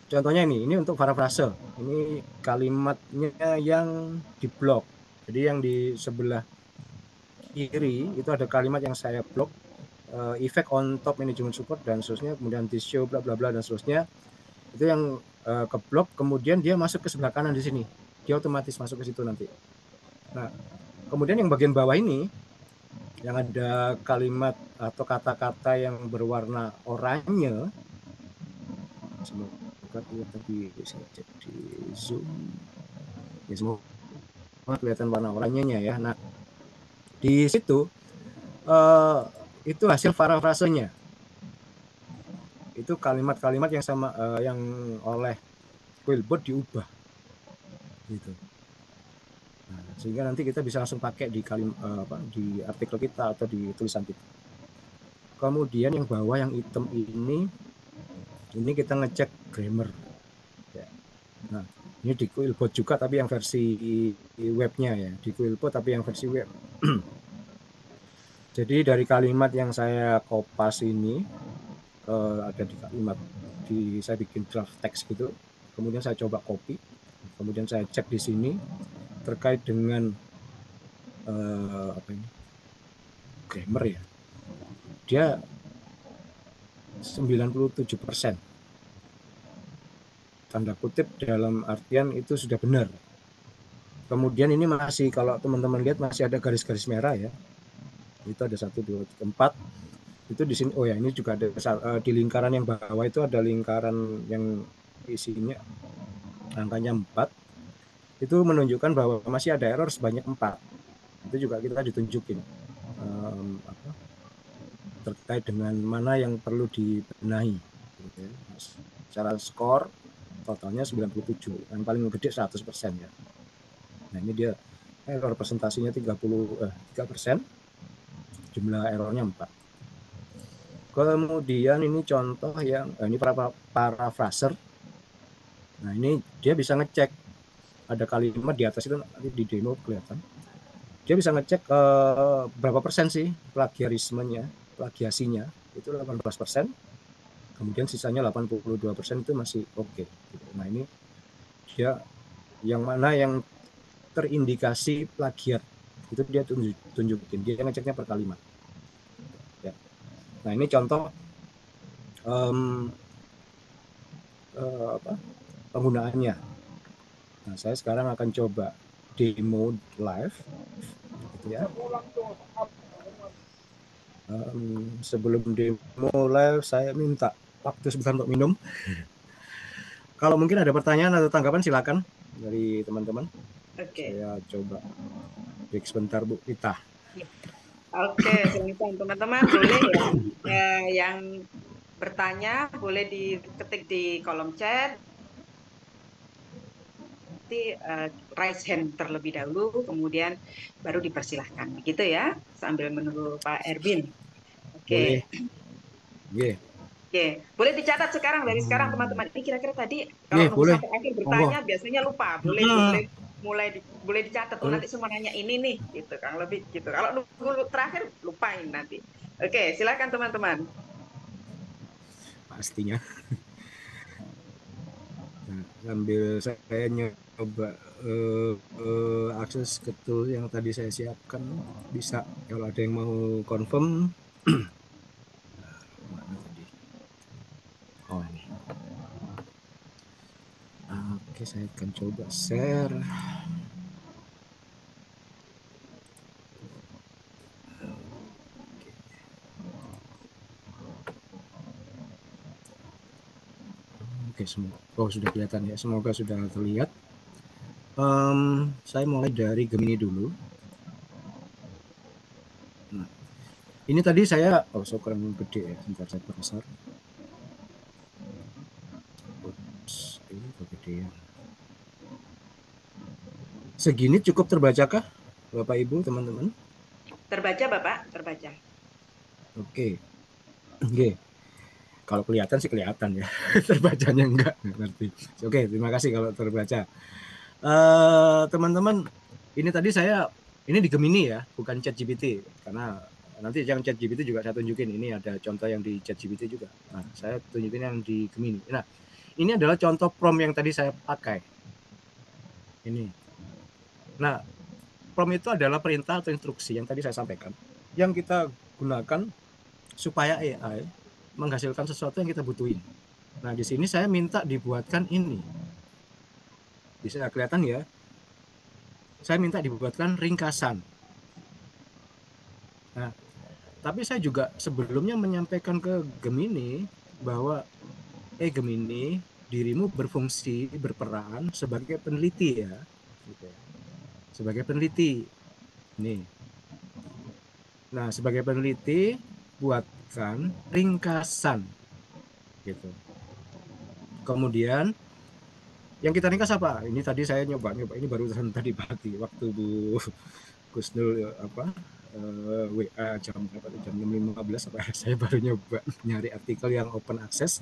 contohnya ini untuk parafrase. Ini kalimatnya yang di blok. Jadi yang di sebelah kiri itu ada kalimat yang saya blok, effect on top management support dan seterusnya, kemudian this show bla bla bla dan seterusnya. Itu yang ke blok, kemudian dia masuk ke sebelah kanan di sini. Dia otomatis masuk ke situ nanti. Nah, kemudian yang bagian bawah ini yang ada kalimat atau kata-kata yang berwarna oranye, semoga kelihatan di zoom ya, semoga kelihatan warna oranyenya ya. Nah, di situ itu hasil parafrasenya, itu kalimat-kalimat yang sama yang oleh Quillbot diubah gitu. Nah, sehingga nanti kita bisa langsung pakai di di artikel kita atau di tulisan kita. Kemudian yang bawah yang hitam ini kita ngecek grammar. Ya. Nah, ini di Quillbot juga tapi yang versi webnya ya, di Quillbot tapi yang versi web. Jadi dari kalimat yang saya kopas ini ada di kalimat saya bikin draft teks gitu, kemudian saya coba copy, kemudian saya cek di sini terkait dengan grammar ya, dia 97%, tanda kutip, dalam artian itu sudah benar. Kemudian ini masih, kalau teman-teman lihat masih ada garis-garis merah ya, itu ada 1, 2, 3, 4 itu di sini. Oh ya, ini juga ada di lingkaran yang bawah itu ada lingkaran yang isinya angkanya 4, itu menunjukkan bahwa masih ada error sebanyak 4. Itu juga kita ditunjukin terkait dengan mana yang perlu dibenahi. Secara skor totalnya 97, yang paling gede 100% ya. Nah, ini dia error presentasinya 3%, jumlah errornya 4. Kemudian ini contoh yang ini parafraser. Nah, ini dia bisa ngecek, ada kalimat di atas itu, nanti di demo kelihatan. Dia bisa ngecek berapa persen sih plagiasinya, itu 18%. Kemudian sisanya 82% itu masih oke. Nah, ini dia yang mana yang terindikasi plagiat, itu dia tunjukin, dia ngeceknya per kalimat. Ya. Nah, ini contoh penggunaannya. Nah, saya sekarang akan coba demo live gitu ya. Sebelum demo live saya minta waktu sebentar untuk minum. Kalau mungkin ada pertanyaan atau tanggapan silakan dari teman-teman. Oke. Saya coba break sebentar Bu Rita. Oke, silakan teman-teman, boleh ya yang bertanya boleh diketik di kolom chat. Nanti raise hand terlebih dahulu, kemudian baru dipersilahkan, gitu ya, sambil menunggu Pak Erwin. Oke. Yeah. Oke, boleh dicatat sekarang, dari sekarang teman-teman. Ini kira-kira tadi kalau nunggu sampai akhir bertanya biasanya lupa. Boleh dicatat tuh, nanti semua nanya ini nih, gitu kan, lebih gitu. Kalau nunggu terakhir lupain nanti. Oke, silakan teman-teman. Pastinya. Nah, sambil saya nyoba akses ke tool yang tadi saya siapkan, bisa kalau ada yang mau confirm. Mana tadi? Oh ini. Oke, saya akan coba share. Oke, semua. Oh, sudah kelihatan ya. Semoga sudah terlihat. Saya mulai dari Gemini dulu. Nah, ini tadi saya, so kurang gede ya. Sebentar saya perbesar. Ups, ini kegedean. Segini cukup terbacakah, Bapak Ibu, teman-teman? Terbaca, Bapak? Terbaca. Oke. Oke. Kalau kelihatan sih kelihatan ya. Terbacanya enggak ngerti. Oke, terima kasih kalau terbaca. Teman-teman, ini tadi saya ini di Gemini ya, bukan ChatGPT, karena nanti yang ChatGPT juga saya tunjukin. Ini ada contoh yang di ChatGPT juga. Nah, saya tunjukin yang di Gemini. Nah, ini adalah contoh prompt yang tadi saya pakai. Ini. Nah, prompt itu adalah perintah atau instruksi yang tadi saya sampaikan, yang kita gunakan supaya AI menghasilkan sesuatu yang kita butuhin. Nah, di sini saya minta dibuatkan ini. Bisa kelihatan ya? Saya minta dibuatkan ringkasan. Nah, tapi saya juga sebelumnya menyampaikan ke Gemini bahwa Gemini, dirimu berfungsi berperan sebagai peneliti ya. Gitu. Sebagai peneliti. Nih. Nah, sebagai peneliti buatkan ringkasan gitu. Kemudian yang kita ringkas apa? Ini tadi saya nyoba ini baru tadi pagi waktu Bu Kusnul WA jam berapa? Jam 6.15 apa saya baru nyoba nyari artikel yang open access.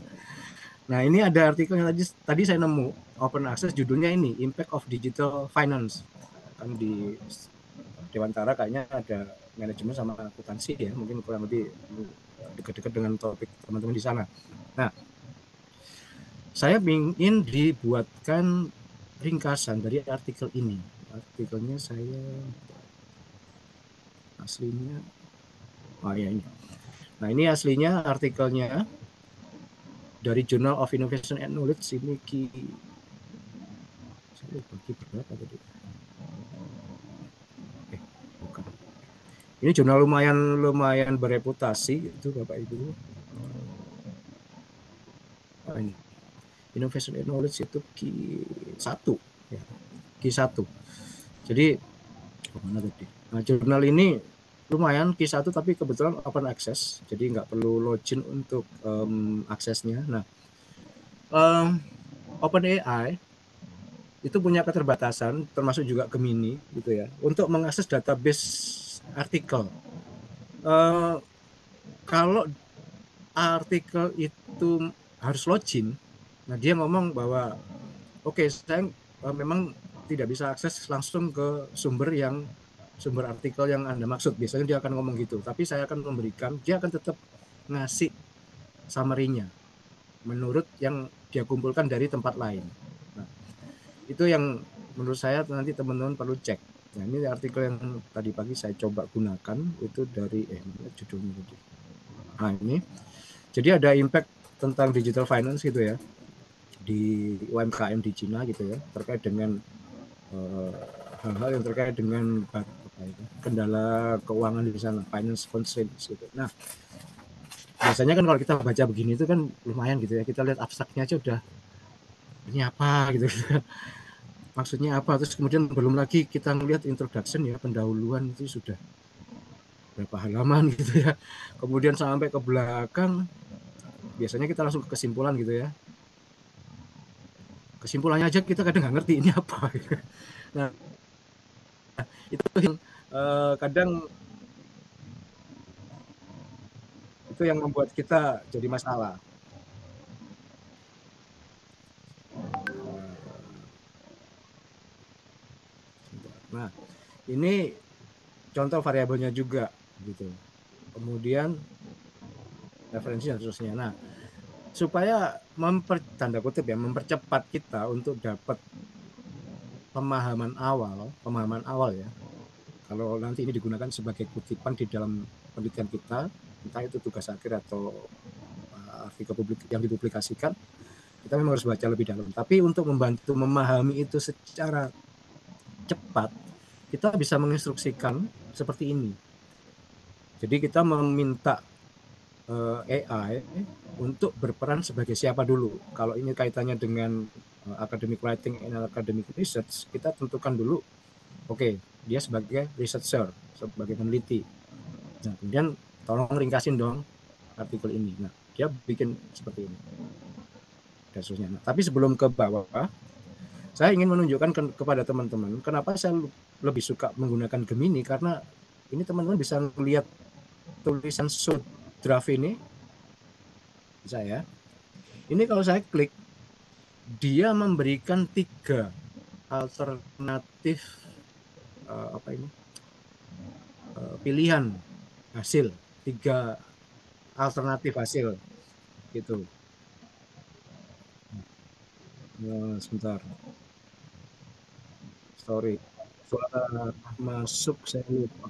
Nah, ini ada artikel yang tadi saya nemu open access, judulnya ini Impact of Digital Finance. Kan di Dewantara kayaknya ada manajemen sama akuntansi ya, mungkin kurang lebih dekat-dekat dengan topik teman-teman di sana. Nah, saya ingin dibuatkan ringkasan dari artikel ini. Artikelnya saya aslinya, oh ya ini. Nah, ini aslinya artikelnya dari Journal of Innovation and Knowledge. Ini saya lupa berapa tadi. Bukan. Ini jurnal lumayan bereputasi itu Bapak Ibu. Oh, ini Innovation and Knowledge itu Q1 ya. Q1. Jadi kemana tadi? Nah, jurnal ini lumayan Q1 tapi kebetulan open access, jadi nggak perlu login untuk aksesnya. Nah, OpenAI itu punya keterbatasan, termasuk juga Gemini gitu ya, untuk mengakses database artikel. Kalau artikel itu harus login, nah dia ngomong bahwa oke, saya memang tidak bisa akses langsung ke sumber artikel yang Anda maksud. Biasanya dia akan ngomong gitu, tapi saya akan memberikan, dia akan tetap ngasih summary-nya menurut yang dia kumpulkan dari tempat lain. Nah, itu yang menurut saya nanti teman-teman perlu cek. Nah, ini artikel yang tadi pagi saya coba gunakan itu dari judulnya tadi. Nah, ini jadi ada impact tentang digital finance gitu ya di UMKM di Cina gitu ya, terkait dengan hal-hal yang terkait dengan kendala keuangan di sana, finance constraints gitu. Nah, biasanya kan kalau kita baca begini itu kan lumayan gitu ya, kita lihat abstraknya aja udah ini apa gitu. Maksudnya apa, terus kemudian belum lagi kita ngelihat introduction ya, pendahuluan itu sudah berapa halaman gitu ya, kemudian sampai ke belakang biasanya kita langsung ke kesimpulan gitu ya, kesimpulannya aja kita kadang nggak ngerti ini apa. Nah, itu yang kadang itu yang membuat kita jadi masalah. Nah, ini contoh variabelnya juga gitu. kemudian referensi dan seterusnya. Nah, supaya tanda kutip ya, mempercepat kita untuk dapat pemahaman awal ya. Kalau nanti ini digunakan sebagai kutipan di dalam penelitian kita, entah itu tugas akhir atau artikel yang dipublikasikan, kita memang harus baca lebih dalam. Tapi untuk membantu memahami itu secara cepat, kita bisa menginstruksikan seperti ini. Jadi kita meminta AI untuk berperan sebagai siapa dulu. Kalau ini kaitannya dengan academic writing and academic research, kita tentukan dulu, oke, dia sebagai researcher, sebagai peneliti. Nah, kemudian tolong ringkasin dong artikel ini. Nah, dia bikin seperti ini. Dan seterusnya. Nah, tapi sebelum ke bawah, saya ingin menunjukkan kepada teman-teman kenapa saya lebih suka menggunakan Gemini, karena ini teman-teman bisa melihat tulisan shoot draft ini. Bisa ya. Ini kalau saya klik, dia memberikan 3 alternatif pilihan hasil, 3 alternatif hasil gitu. Sebentar, sorry, suara masuk saya lupa.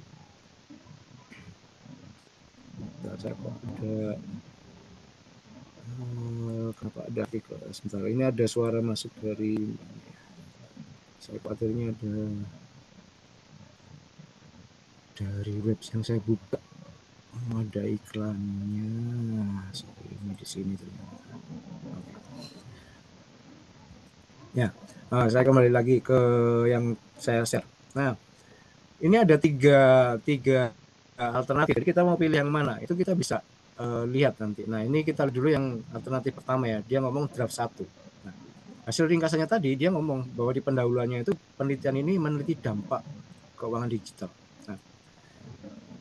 Saya kok ada kenapa ada artikel sebentar, ini ada suara masuk dari saya khawatirnya dari web yang saya buka ada iklannya seperti ini di sini ternyata. Ya, saya kembali lagi ke yang saya share. Nah, ini ada tiga alternatif. Jadi kita mau pilih yang mana? Itu kita bisa lihat nanti. Nah, ini kita lihat dulu yang alternatif pertama ya. Dia ngomong draft 1. Nah, hasil ringkasannya tadi dia ngomong bahwa di pendahuluannya itu penelitian ini meneliti dampak keuangan digital. Nah,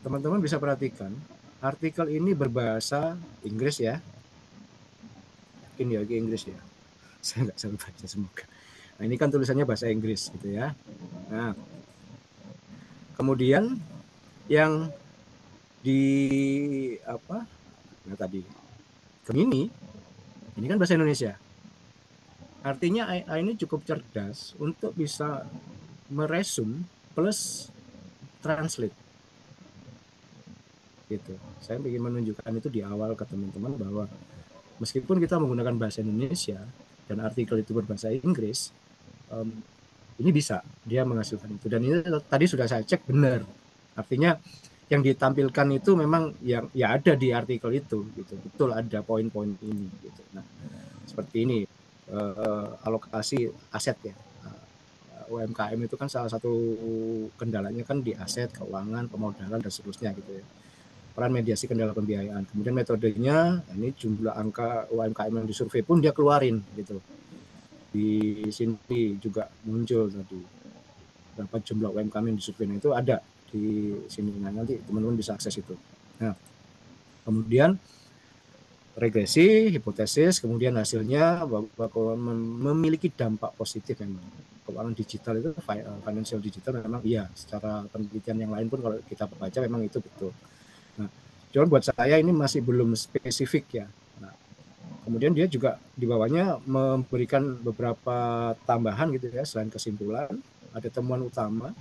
teman-teman bisa perhatikan artikel ini berbahasa Inggris ya. Ini ya Inggris ya. Saya nggak salah baca, semoga. Nah, ini kan tulisannya bahasa Inggris gitu ya. Nah, kemudian yang di apa? Nah, tadi Gemini ini kan bahasa Indonesia. Artinya AI ini cukup cerdas untuk bisa meresum plus translate. Gitu. Saya ingin menunjukkan itu di awal ke teman-teman bahwa meskipun kita menggunakan bahasa Indonesia dan artikel itu berbahasa Inggris, ini bisa dia menghasilkan itu. Dan ini tadi sudah saya cek benar. Artinya yang ditampilkan itu memang yang ya ada di artikel itu gitu. Betul ada poin-poin ini gitu. Nah, seperti ini alokasi aset ya. UMKM itu kan salah satu kendalanya kan di aset, keuangan, pemodalan dan seterusnya gitu ya. Peran mediasi kendala pembiayaan. Kemudian metodenya ini jumlah angka UMKM yang disurvei pun dia keluarin gitu. Di sini juga muncul tadi berapa jumlah UMKM yang disurvei itu ada di sini. Nah, nanti teman-teman bisa akses itu. Nah, kemudian regresi, hipotesis, kemudian hasilnya bahwa memiliki dampak positif memang. Keuangan digital itu financial digital memang iya, secara penelitian yang lain pun kalau kita baca memang itu betul. Nah, cuman buat saya ini masih belum spesifik ya. Nah, kemudian dia juga di bawahnya memberikan beberapa tambahan gitu ya, selain kesimpulan, ada temuan utama.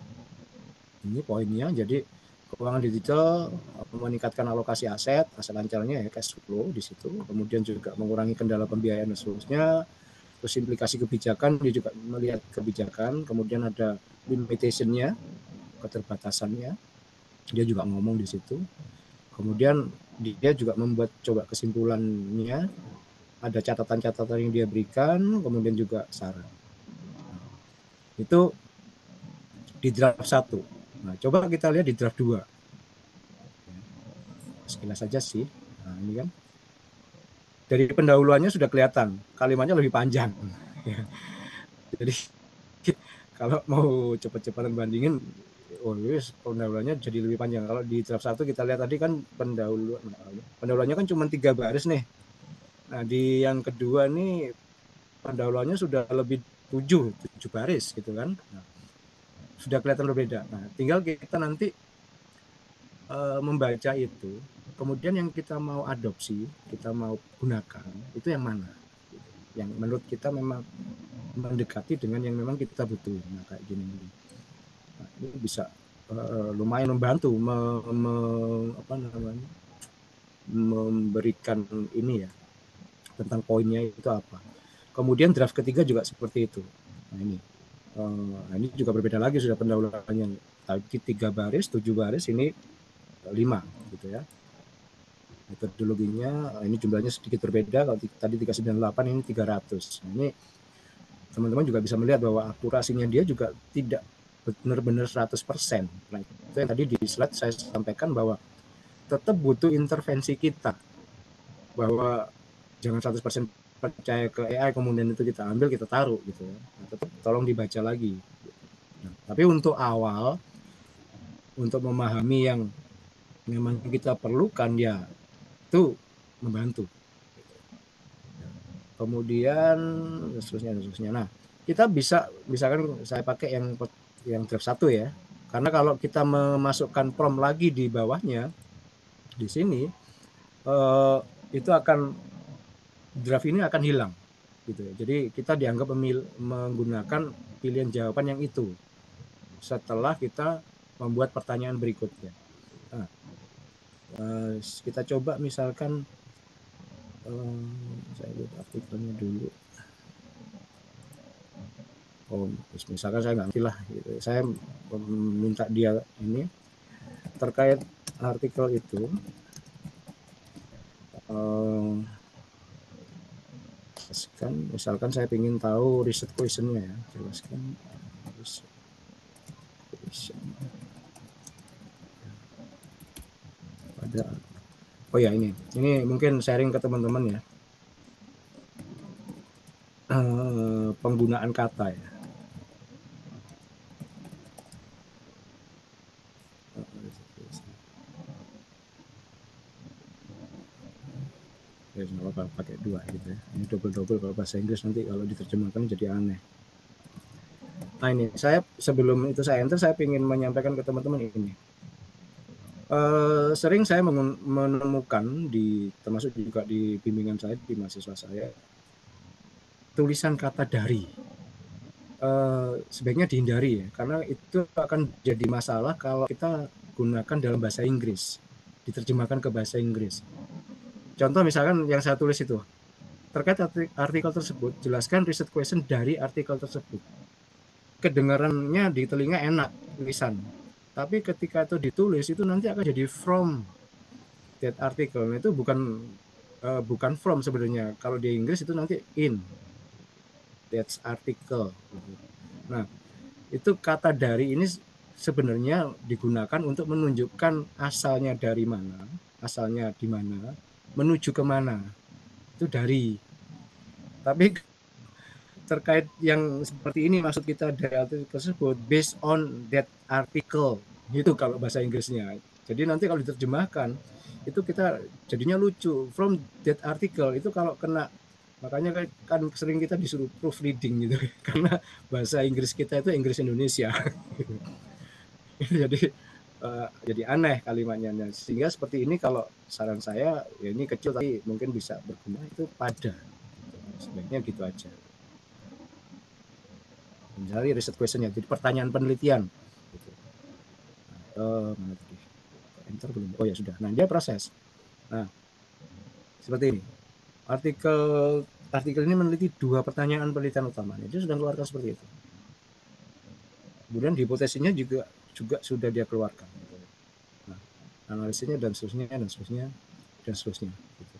Ini poinnya, jadi keuangan digital meningkatkan alokasi aset lancarnya ya cash flow di situ, kemudian juga mengurangi kendala pembiayaan dan seterusnya. Terus implikasi kebijakan, dia juga melihat kebijakan, kemudian ada limitation-nya, keterbatasannya, dia juga ngomong di situ. Kemudian dia juga membuat coba kesimpulannya, ada catatan-catatan yang dia berikan, kemudian juga saran. Itu di draft 1. Nah, coba kita lihat di draft 2. Sekilas saja sih. Nah, ini kan dari pendahuluannya sudah kelihatan, kalimatnya lebih panjang. Jadi kalau mau cepat-cepatan bandingin, pendahuluannya jadi lebih panjang. Kalau di draft 1 kita lihat tadi kan pendahuluannya kan cuma 3 baris nih. Nah, di yang kedua nih pendahuluannya sudah lebih 7 baris gitu kan. Nah, sudah kelihatan berbeda. Nah, tinggal kita nanti membaca itu kemudian yang kita mau adopsi, kita mau gunakan itu yang mana? Yang menurut kita memang mendekati dengan yang memang kita butuh. Nah, kayak gini. Nah, ini bisa lumayan membantu memberikan ini ya, tentang poinnya itu apa. Kemudian draft ketiga juga seperti itu. Nah ini juga berbeda lagi sudah pendahuluannya. Tadi 3 baris, 7 baris, ini 5 gitu ya. Metodologinya ini jumlahnya sedikit berbeda. Kalau tadi 398, ini 300. Nah, ini teman-teman juga bisa melihat bahwa akurasinya dia juga tidak benar-benar 100%. Nah, itu yang tadi di slide saya sampaikan bahwa tetap butuh intervensi kita, bahwa jangan 100% percaya ke AI kemudian itu kita ambil, kita taruh gitu ya. Nah, tetap tolong dibaca lagi. Nah, tapi untuk awal, untuk memahami yang memang kita perlukan, ya itu membantu. Kemudian seterusnya. Nah, kita bisa, misalkan saya pakai yang draft 1 ya, karena kalau kita memasukkan prompt lagi di bawahnya di sini, itu akan, draft ini akan hilang gitu ya. Jadi kita dianggap menggunakan pilihan jawaban yang itu setelah kita membuat pertanyaan berikutnya. Nah, kita coba misalkan, saya buat artikelnya dulu. Misalkan saya nggak ngerti lah gitu. Saya minta dia ini terkait artikel itu, misalkan saya ingin tahu riset questionnya ya, jelaskan riset question pada, oh ya ini mungkin sharing ke teman-teman ya, penggunaan kata ya. Nggak apa-apa pakai 2 gitu ya. Ini double kalau bahasa Inggris nanti kalau diterjemahkan jadi aneh. Nah ini saya sebelum itu saya enter, saya ingin menyampaikan ke teman-teman ini. Sering saya menemukan termasuk juga di bimbingan saya, di mahasiswa saya, tulisan kata dari. Sebaiknya dihindari ya, karena itu akan jadi masalah kalau kita gunakan dalam bahasa Inggris, diterjemahkan ke bahasa Inggris. Contoh misalkan yang saya tulis itu, terkait artikel tersebut, jelaskan riset question dari artikel tersebut. Kedengarannya di telinga enak tulisan, tapi ketika itu ditulis itu nanti akan jadi from that article. Nah, itu bukan from sebenarnya. Kalau di Inggris itu nanti in that article. Nah, itu kata dari ini sebenarnya digunakan untuk menunjukkan asalnya dari mana, asalnya di mana, menuju kemana. Itu dari. Tapi terkait yang seperti ini, maksud kita dari artikel tersebut based on that article, itu kalau bahasa Inggrisnya. Jadi nanti kalau diterjemahkan itu kita jadinya lucu, from that article itu kalau kena, makanya kan sering kita disuruh proofreading gitu karena bahasa Inggris kita itu Inggris Indonesia. jadi aneh kalimatnya. Sehingga seperti ini, kalau saran saya ya, ini kecil tapi mungkin bisa berguna, itu pada sebaiknya gitu aja. Misalnya riset questionnya, jadi pertanyaan penelitian gitu. Mana tadi? Enter belum? Oh ya sudah. Nah dia proses. Nah seperti ini. Artikel ini meneliti 2 pertanyaan penelitian utama. Dia sudah keluarkan seperti itu. Kemudian hipotesisnya juga sudah dia keluarkan. Nah, analisisnya dan seterusnya. Gitu.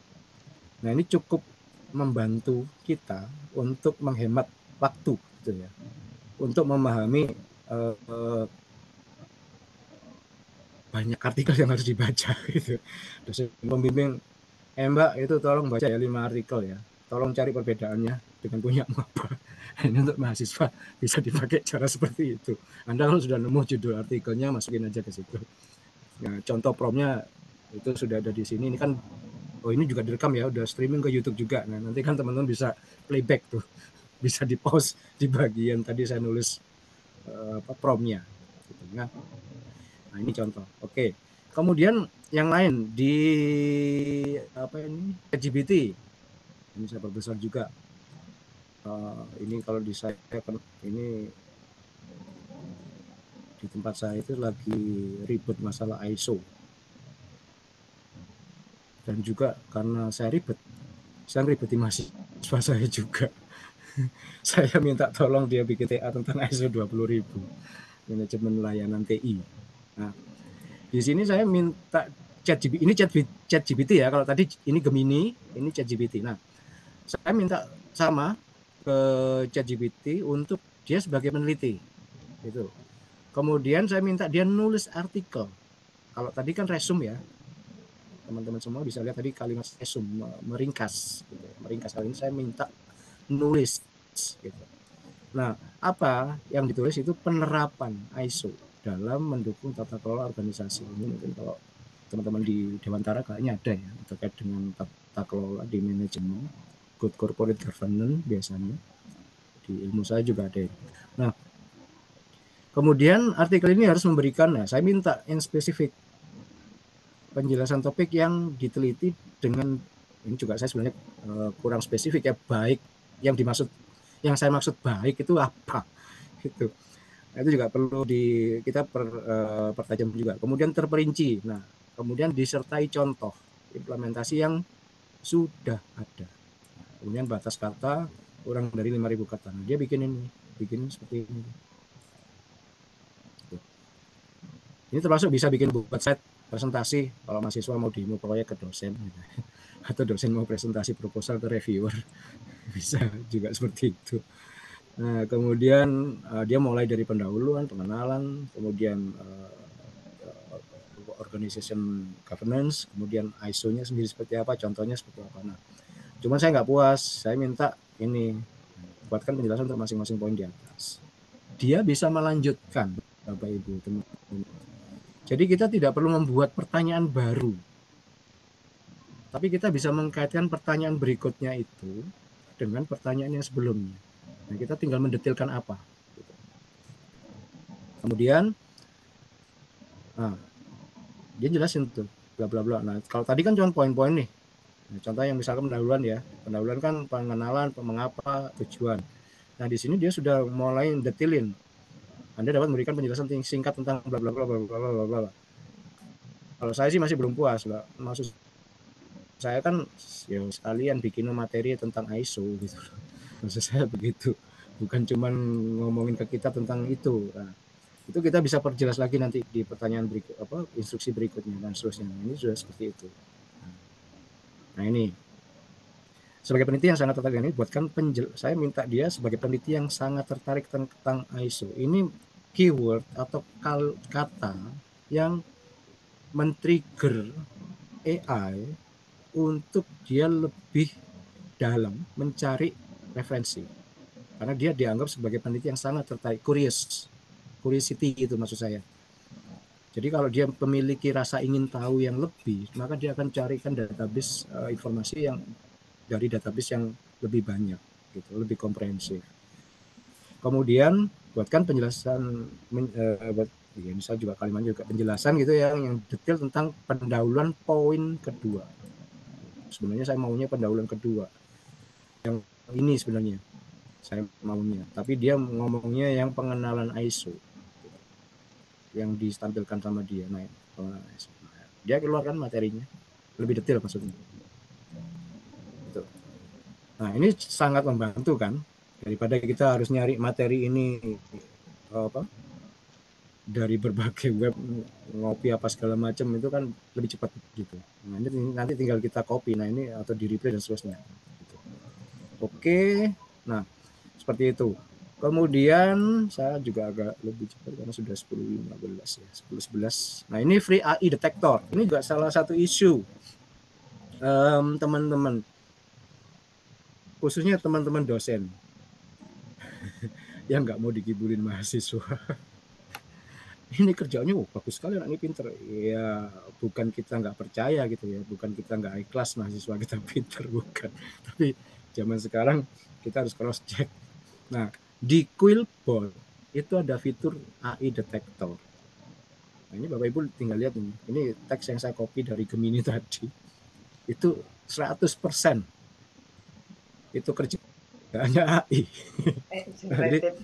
Nah ini cukup membantu kita untuk menghemat waktu gitu ya, untuk memahami banyak artikel yang harus dibaca gitu. Dosen pembimbing, Mbak itu tolong baca ya 5 artikel ya, tolong cari perbedaannya dengan punyamu apa. Ini untuk mahasiswa bisa dipakai cara seperti itu. Anda kalau sudah nemu judul artikelnya, masukin aja ke situ. Nah, contoh promptnya itu sudah ada di sini. Ini kan, oh ini juga direkam ya, udah streaming ke YouTube juga. Nah nanti kan teman-teman bisa playback tuh, bisa di pause di bagian tadi saya nulis promptnya. Gitu. Nah ini contoh. Oke. Kemudian yang lain di apa ini ChatGPT ini saya perbesar juga. Ini kalau di saya ini di tempat saya itu lagi ribet masalah ISO, dan juga karena saya ribet, saya ribeti mahasiswa saya juga. Saya minta tolong dia bikin TA tentang ISO 20.000 manajemen layanan TI. Nah, di sini saya minta ChatGPT, ini ChatGPT ya, kalau tadi ini Gemini, ini ChatGPT. Nah, saya minta sama ke ChatGPT untuk dia sebagai peneliti gitu. Kemudian saya minta dia nulis artikel. Kalau tadi kan resume ya, teman-teman semua bisa lihat tadi kalimat resume, meringkas gitu. Meringkas, kali ini saya minta nulis gitu. Nah, apa yang ditulis itu penerapan ISO dalam mendukung tata kelola organisasi. Ini mungkin kalau teman-teman di Dewantara kayaknya ada ya, terkait dengan tata kelola di manajemen, good corporate governance biasanya. Di ilmu saya juga ada. Nah, kemudian artikel ini harus memberikan, nah saya minta yang spesifik, penjelasan topik yang diteliti dengan, ini juga saya sebenarnya kurang spesifik ya, baik yang dimaksud, yang saya maksud baik itu apa gitu. Nah, itu juga perlu kita pertajam juga. Kemudian terperinci. Nah, kemudian disertai contoh implementasi yang sudah ada. Kemudian batas kata kurang dari 5.000 kata. Nah, dia bikin seperti ini. Ini termasuk bisa bikin website presentasi kalau mahasiswa mau demo proyek ke dosen gitu. Atau dosen mau presentasi proposal ke reviewer, bisa juga seperti itu. Nah, kemudian dia mulai dari pendahuluan, pengenalan, kemudian organization governance, kemudian ISO-nya sendiri seperti apa, contohnya seperti apa. Nah, cuman saya nggak puas, saya minta ini buatkan penjelasan untuk masing-masing poin di atas. Dia bisa melanjutkan, Bapak Ibu teman-teman. Jadi kita tidak perlu membuat pertanyaan baru, tapi kita bisa mengkaitkan pertanyaan berikutnya itu dengan pertanyaan yang sebelumnya. Nah, kita tinggal mendetailkan apa. Kemudian, nah, dia jelasin tuh, bla bla bla. Nah, kalau tadi kan cuma poin-poin nih. Nah, contoh yang misalkan pendahuluan ya, pendahuluan kan pengenalan, mengapa, tujuan. Nah, di sini dia sudah mulai detailin. Anda dapat memberikan penjelasan singkat tentang bla bla bla bla bla bla bla. Kalau saya sih masih belum puas, Mbak. Maksud saya kan ya sekalian bikin materi tentang ISO gitu. Maksud saya begitu. Bukan cuma ngomongin ke kita tentang itu. Nah, itu kita bisa perjelas lagi nanti di pertanyaan berikut, apa instruksi berikutnya dan seterusnya. Ini sudah seperti itu. Nah, ini sebagai peneliti yang sangat tertarik ini buatkan saya minta dia sebagai peneliti yang sangat tertarik tentang ISO. Ini keyword atau kata yang men-trigger AI untuk dia lebih dalam mencari referensi, karena dia dianggap sebagai peneliti yang sangat tertarik, curiosity itu maksud saya. Jadi kalau dia memiliki rasa ingin tahu yang lebih, maka dia akan carikan database informasi yang dari database yang lebih banyak, gitu, lebih komprehensif. Kemudian buatkan penjelasan, ya, misal juga kalimat juga penjelasan gitu ya, yang detail tentang pendahuluan poin kedua. Sebenarnya saya maunya pendahuluan kedua. Yang ini sebenarnya saya maunya, tapi dia ngomongnya yang pengenalan ISO yang ditampilkan sama dia. Nah, dia keluarkan materinya lebih detail maksudnya. Gitu. Nah, ini sangat membantu kan, daripada kita harus nyari materi ini apa dari berbagai web, ngopi apa segala macam, itu kan lebih cepat gitu. Nah, nanti tinggal kita copy, nah ini atau di replay dan seterusnya. Gitu. Oke, nah seperti itu. Kemudian saya juga agak lebih cepat karena sudah 10.15 ya, 10.11. Nah, ini free AI detector. Ini juga salah satu isu teman-teman, khususnya teman-teman dosen yang nggak mau dikibulin mahasiswa. Ini kerjanya bagus sekali, anak ini pinter. Ya bukan kita nggak percaya gitu ya, bukan kita nggak ikhlas mahasiswa kita pinter, bukan. Tapi zaman sekarang kita harus cross check. Nah, di Quillbot itu ada fitur AI detector. Nah, ini Bapak Ibu tinggal lihat ini teks yang saya copy dari Gemini tadi. Itu 100% itu kerjaannya AI. Jadi Generated.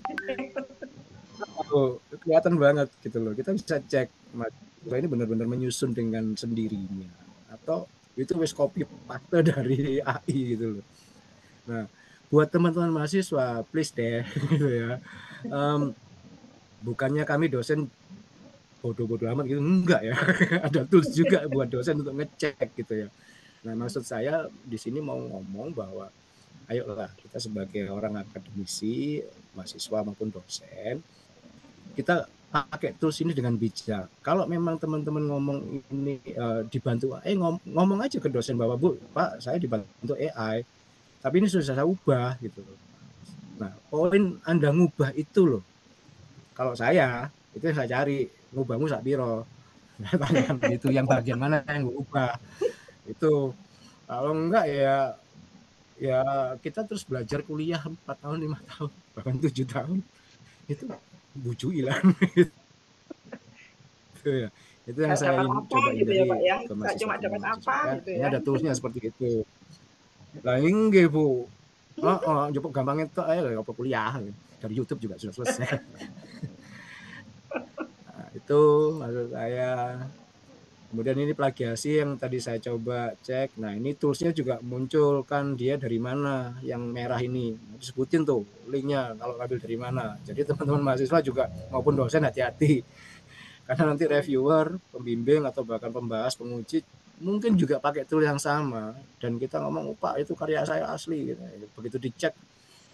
kelihatan banget gitu loh. Kita bisa cek mahasiswa ini benar-benar menyusun dengan sendirinya atau itu wis copy paste dari AI gitu loh. Nah, buat teman-teman mahasiswa, please deh gitu ya. Bukannya kami dosen bodoh-bodoh amat gitu, enggak ya. Ada tools juga buat dosen untuk ngecek gitu ya. Nah, maksud saya di sini mau ngomong bahwa ayolah kita sebagai orang akademisi, mahasiswa maupun dosen, kita pakai tools ini dengan bijak. Kalau memang teman-teman ngomong ini dibantu, ngomong aja ke dosen bahwa Bu, Pak, saya dibantu AI, tapi ini sudah saya ubah gitu loh. Nah, poin Anda ngubah itu loh. Kalau saya, itu yang saya cari, ngubahmu sak piro. Saya tanyakan gitu, yang bagian mana yang gue ubah. Itu kalau enggak ya ya kita terus belajar kuliah 4 tahun, 5 tahun, bahkan 7 tahun. Itu buju hilang. Gitu ya. Itu yang Nggak saya dapat apa coba gitu ya Pak hindari ya. ke Saya cuma mahasiswa-teman dapat mahasiswa apa saya. gitu Ini ya. ada toolsnya seperti itu. Lah inggih Bu. Jupuk gampang itu ayo apa kuliah dari YouTube juga sudah selesai. Nah, itu maksud saya. Kemudian ini plagiasi yang tadi saya coba cek. Nah, ini toolsnya juga muncul kan dia dari mana yang merah ini. Disebutin tuh linknya kalau ambil dari mana. Jadi teman-teman mahasiswa juga maupun dosen hati-hati. Karena nanti reviewer, pembimbing atau bahkan pembahas, penguji mungkin juga pakai tool yang sama dan kita ngomong, "Oh, Pak, itu karya saya asli." Gitu. Begitu dicek,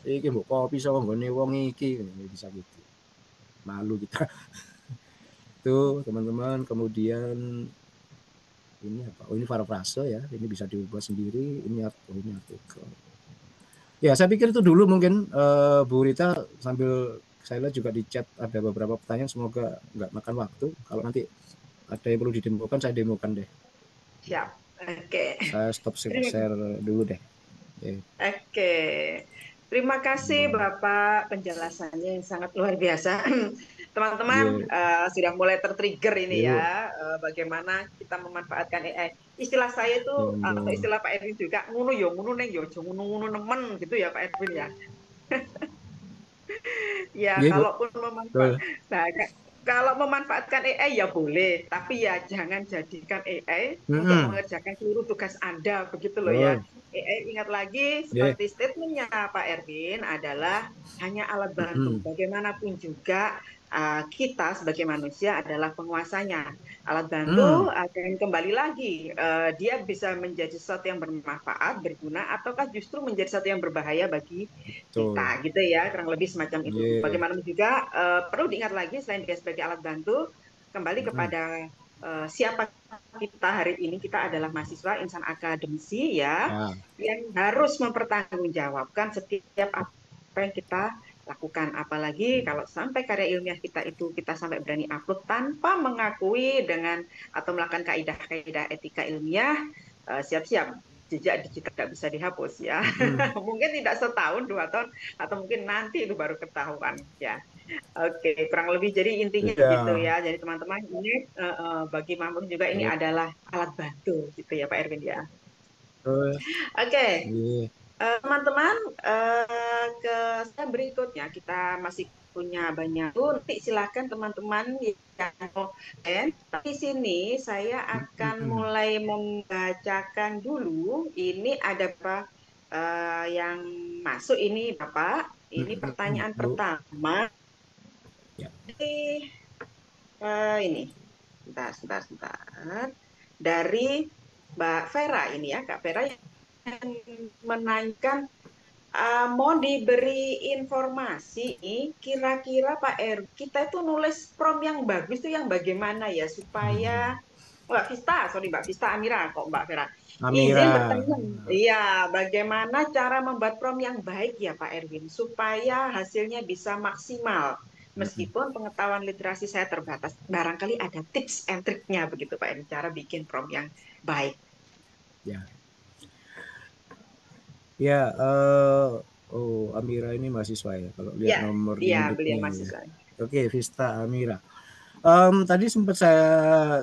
iki mbok copy saka nggone wong iki, bisa gitu. Malu kita. Itu teman-teman. Kemudian ini apa? Oh, ini parafrase ya. Ini bisa diubah sendiri. Ini artikel. Ya, saya pikir itu dulu mungkin Bu Rita, sambil saya lihat juga di chat ada beberapa pertanyaan, semoga nggak makan waktu. Kalau nanti ada yang perlu didemokan, saya demokan deh. Siap. Oke. Saya stop Terima share dulu deh. Oke. Terima kasih Bapak penjelasannya yang sangat luar biasa. Teman-teman Iya, sudah mulai tertrigger ini iya, Bu. ya, bagaimana kita memanfaatkan AI. Istilah saya itu atau Monggo. istilah Pak Erwin juga ngunu yo ngunu neng yo ngunu nemen gitu ya Pak Erwin ya. Ya, Iya, Bu. kalaupun Betul. nah, kalau memanfaatkan AI ya boleh, tapi ya jangan jadikan AI untuk Mm-mm. mengerjakan seluruh tugas Anda, begitu loh ya. Betul. AI ingat lagi Iya. seperti statementnya Pak Erwin adalah hanya alat bantu. Mm-mm. Bagaimanapun juga kita sebagai manusia adalah penguasanya. Alat Mm. bantu akan kembali lagi, dia bisa menjadi sesuatu yang bermanfaat, berguna, ataukah justru menjadi sesuatu yang berbahaya bagi Betul. kita gitu ya, kurang lebih semacam itu. Iya. Bagaimanapun juga perlu diingat lagi selain dia sebagai alat bantu, kembali Mm-mm. kepada siapa kita hari ini. Kita adalah mahasiswa, insan akademisi ya, Ya. yang harus mempertanggungjawabkan setiap apa yang kita lakukan. Apalagi kalau sampai karya ilmiah kita itu kita sampai berani upload tanpa mengakui dengan atau melakukan kaidah-kaidah etika ilmiah, siap-siap jejak digital tidak bisa dihapus ya. Mm-mm. Mungkin tidak setahun, 2 tahun, atau mungkin nanti itu baru ketahuan ya. Oke, kurang lebih jadi intinya begitu Iya. ya. Jadi teman-teman ini bagi Mahmud juga ini Betul. adalah alat bantu gitu ya Pak Erwin ya. Betul. Oke, Iya. teman-teman, ke saya berikutnya kita masih punya banyak. Nanti silakan teman-teman yang mau komen. Di sini saya akan Mm-mm. mulai membacakan dulu. Ini ada apa yang masuk ini Bapak. Ini Mm-mm. pertanyaan Bu. pertama. Ya. Ini, sebentar, sebentar, sebentar. Dari Mbak Vera ini ya, Kak Vera yang menanyakan mau diberi informasi kira-kira Pak R kita itu nulis prompt yang bagus itu yang bagaimana ya supaya Mbak Vista, sorry Mbak Vista Amira kok Mbak Vera. Izin Amira. bertanya, iya bagaimana cara membuat prompt yang baik ya Pak Erwin supaya hasilnya bisa maksimal. Mm-mm. Meskipun pengetahuan literasi saya terbatas, barangkali ada tips and triknya begitu Pak Erwin cara bikin prompt yang baik. Ya. Ya, oh, Amira ini mahasiswa ya, kalau lihat Ya, nomor iya beliau induknya ya. mahasiswa. Oke, Vista Amira. Tadi sempat saya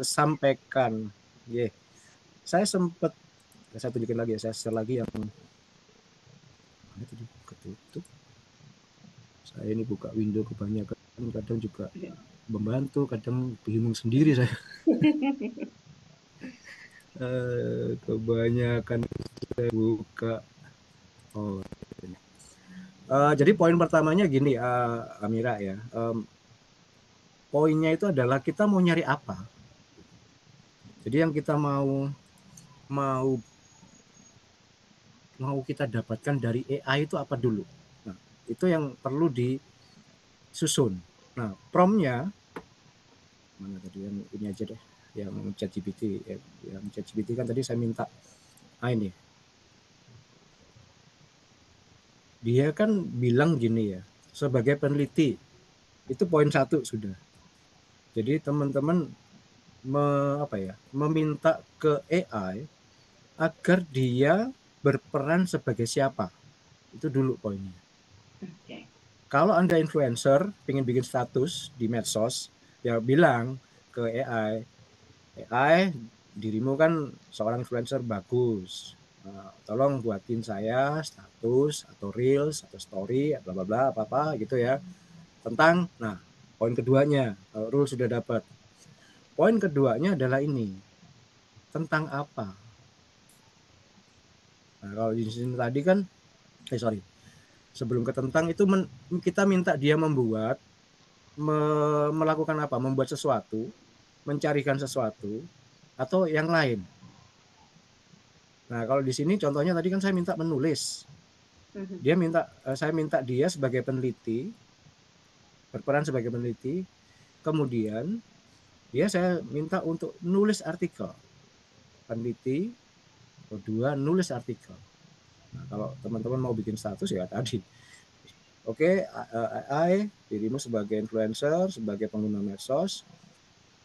sampaikan, saya sempat, saya tunjukin lagi ya, saya share lagi yang tadi ketutup. Saya ini buka window kebanyakan, kadang juga membantu, kadang bingung sendiri saya. Kebanyakan saya buka. Oh, ini. Jadi poin pertamanya gini, Amira ya. Poinnya itu adalah kita mau nyari apa. Jadi yang kita mau kita dapatkan dari AI itu apa dulu. Nah, itu yang perlu disusun. Nah, promptnya mana tadi, yang ini aja deh, yang ChatGPT. Yang ChatGPT kan tadi saya minta ini. Dia kan bilang gini ya, sebagai peneliti itu poin 1 sudah. Jadi teman-teman meminta ke AI agar dia berperan sebagai siapa. Itu dulu poinnya. Oke. Kalau Anda influencer, ingin bikin status di medsos, ya bilang ke AI, dirimu kan seorang influencer bagus. Tolong buatin saya status atau reels atau story, bla bla bla, apa-apa gitu ya. Tentang, nah, poin keduanya, rules sudah dapat. Poin keduanya adalah ini, tentang apa? Nah, kalau di sini tadi kan, sebelum ke tentang itu kita minta dia melakukan apa? Membuat sesuatu, mencarikan sesuatu, atau yang lain. Nah, kalau di sini contohnya tadi kan saya minta menulis. Saya minta dia sebagai peneliti, berperan sebagai peneliti, kemudian saya minta untuk nulis artikel. Peneliti, kedua nulis artikel. Nah, kalau teman-teman mau bikin status ya tadi. Oke, AI, dirimu sebagai influencer, sebagai pengguna medsos,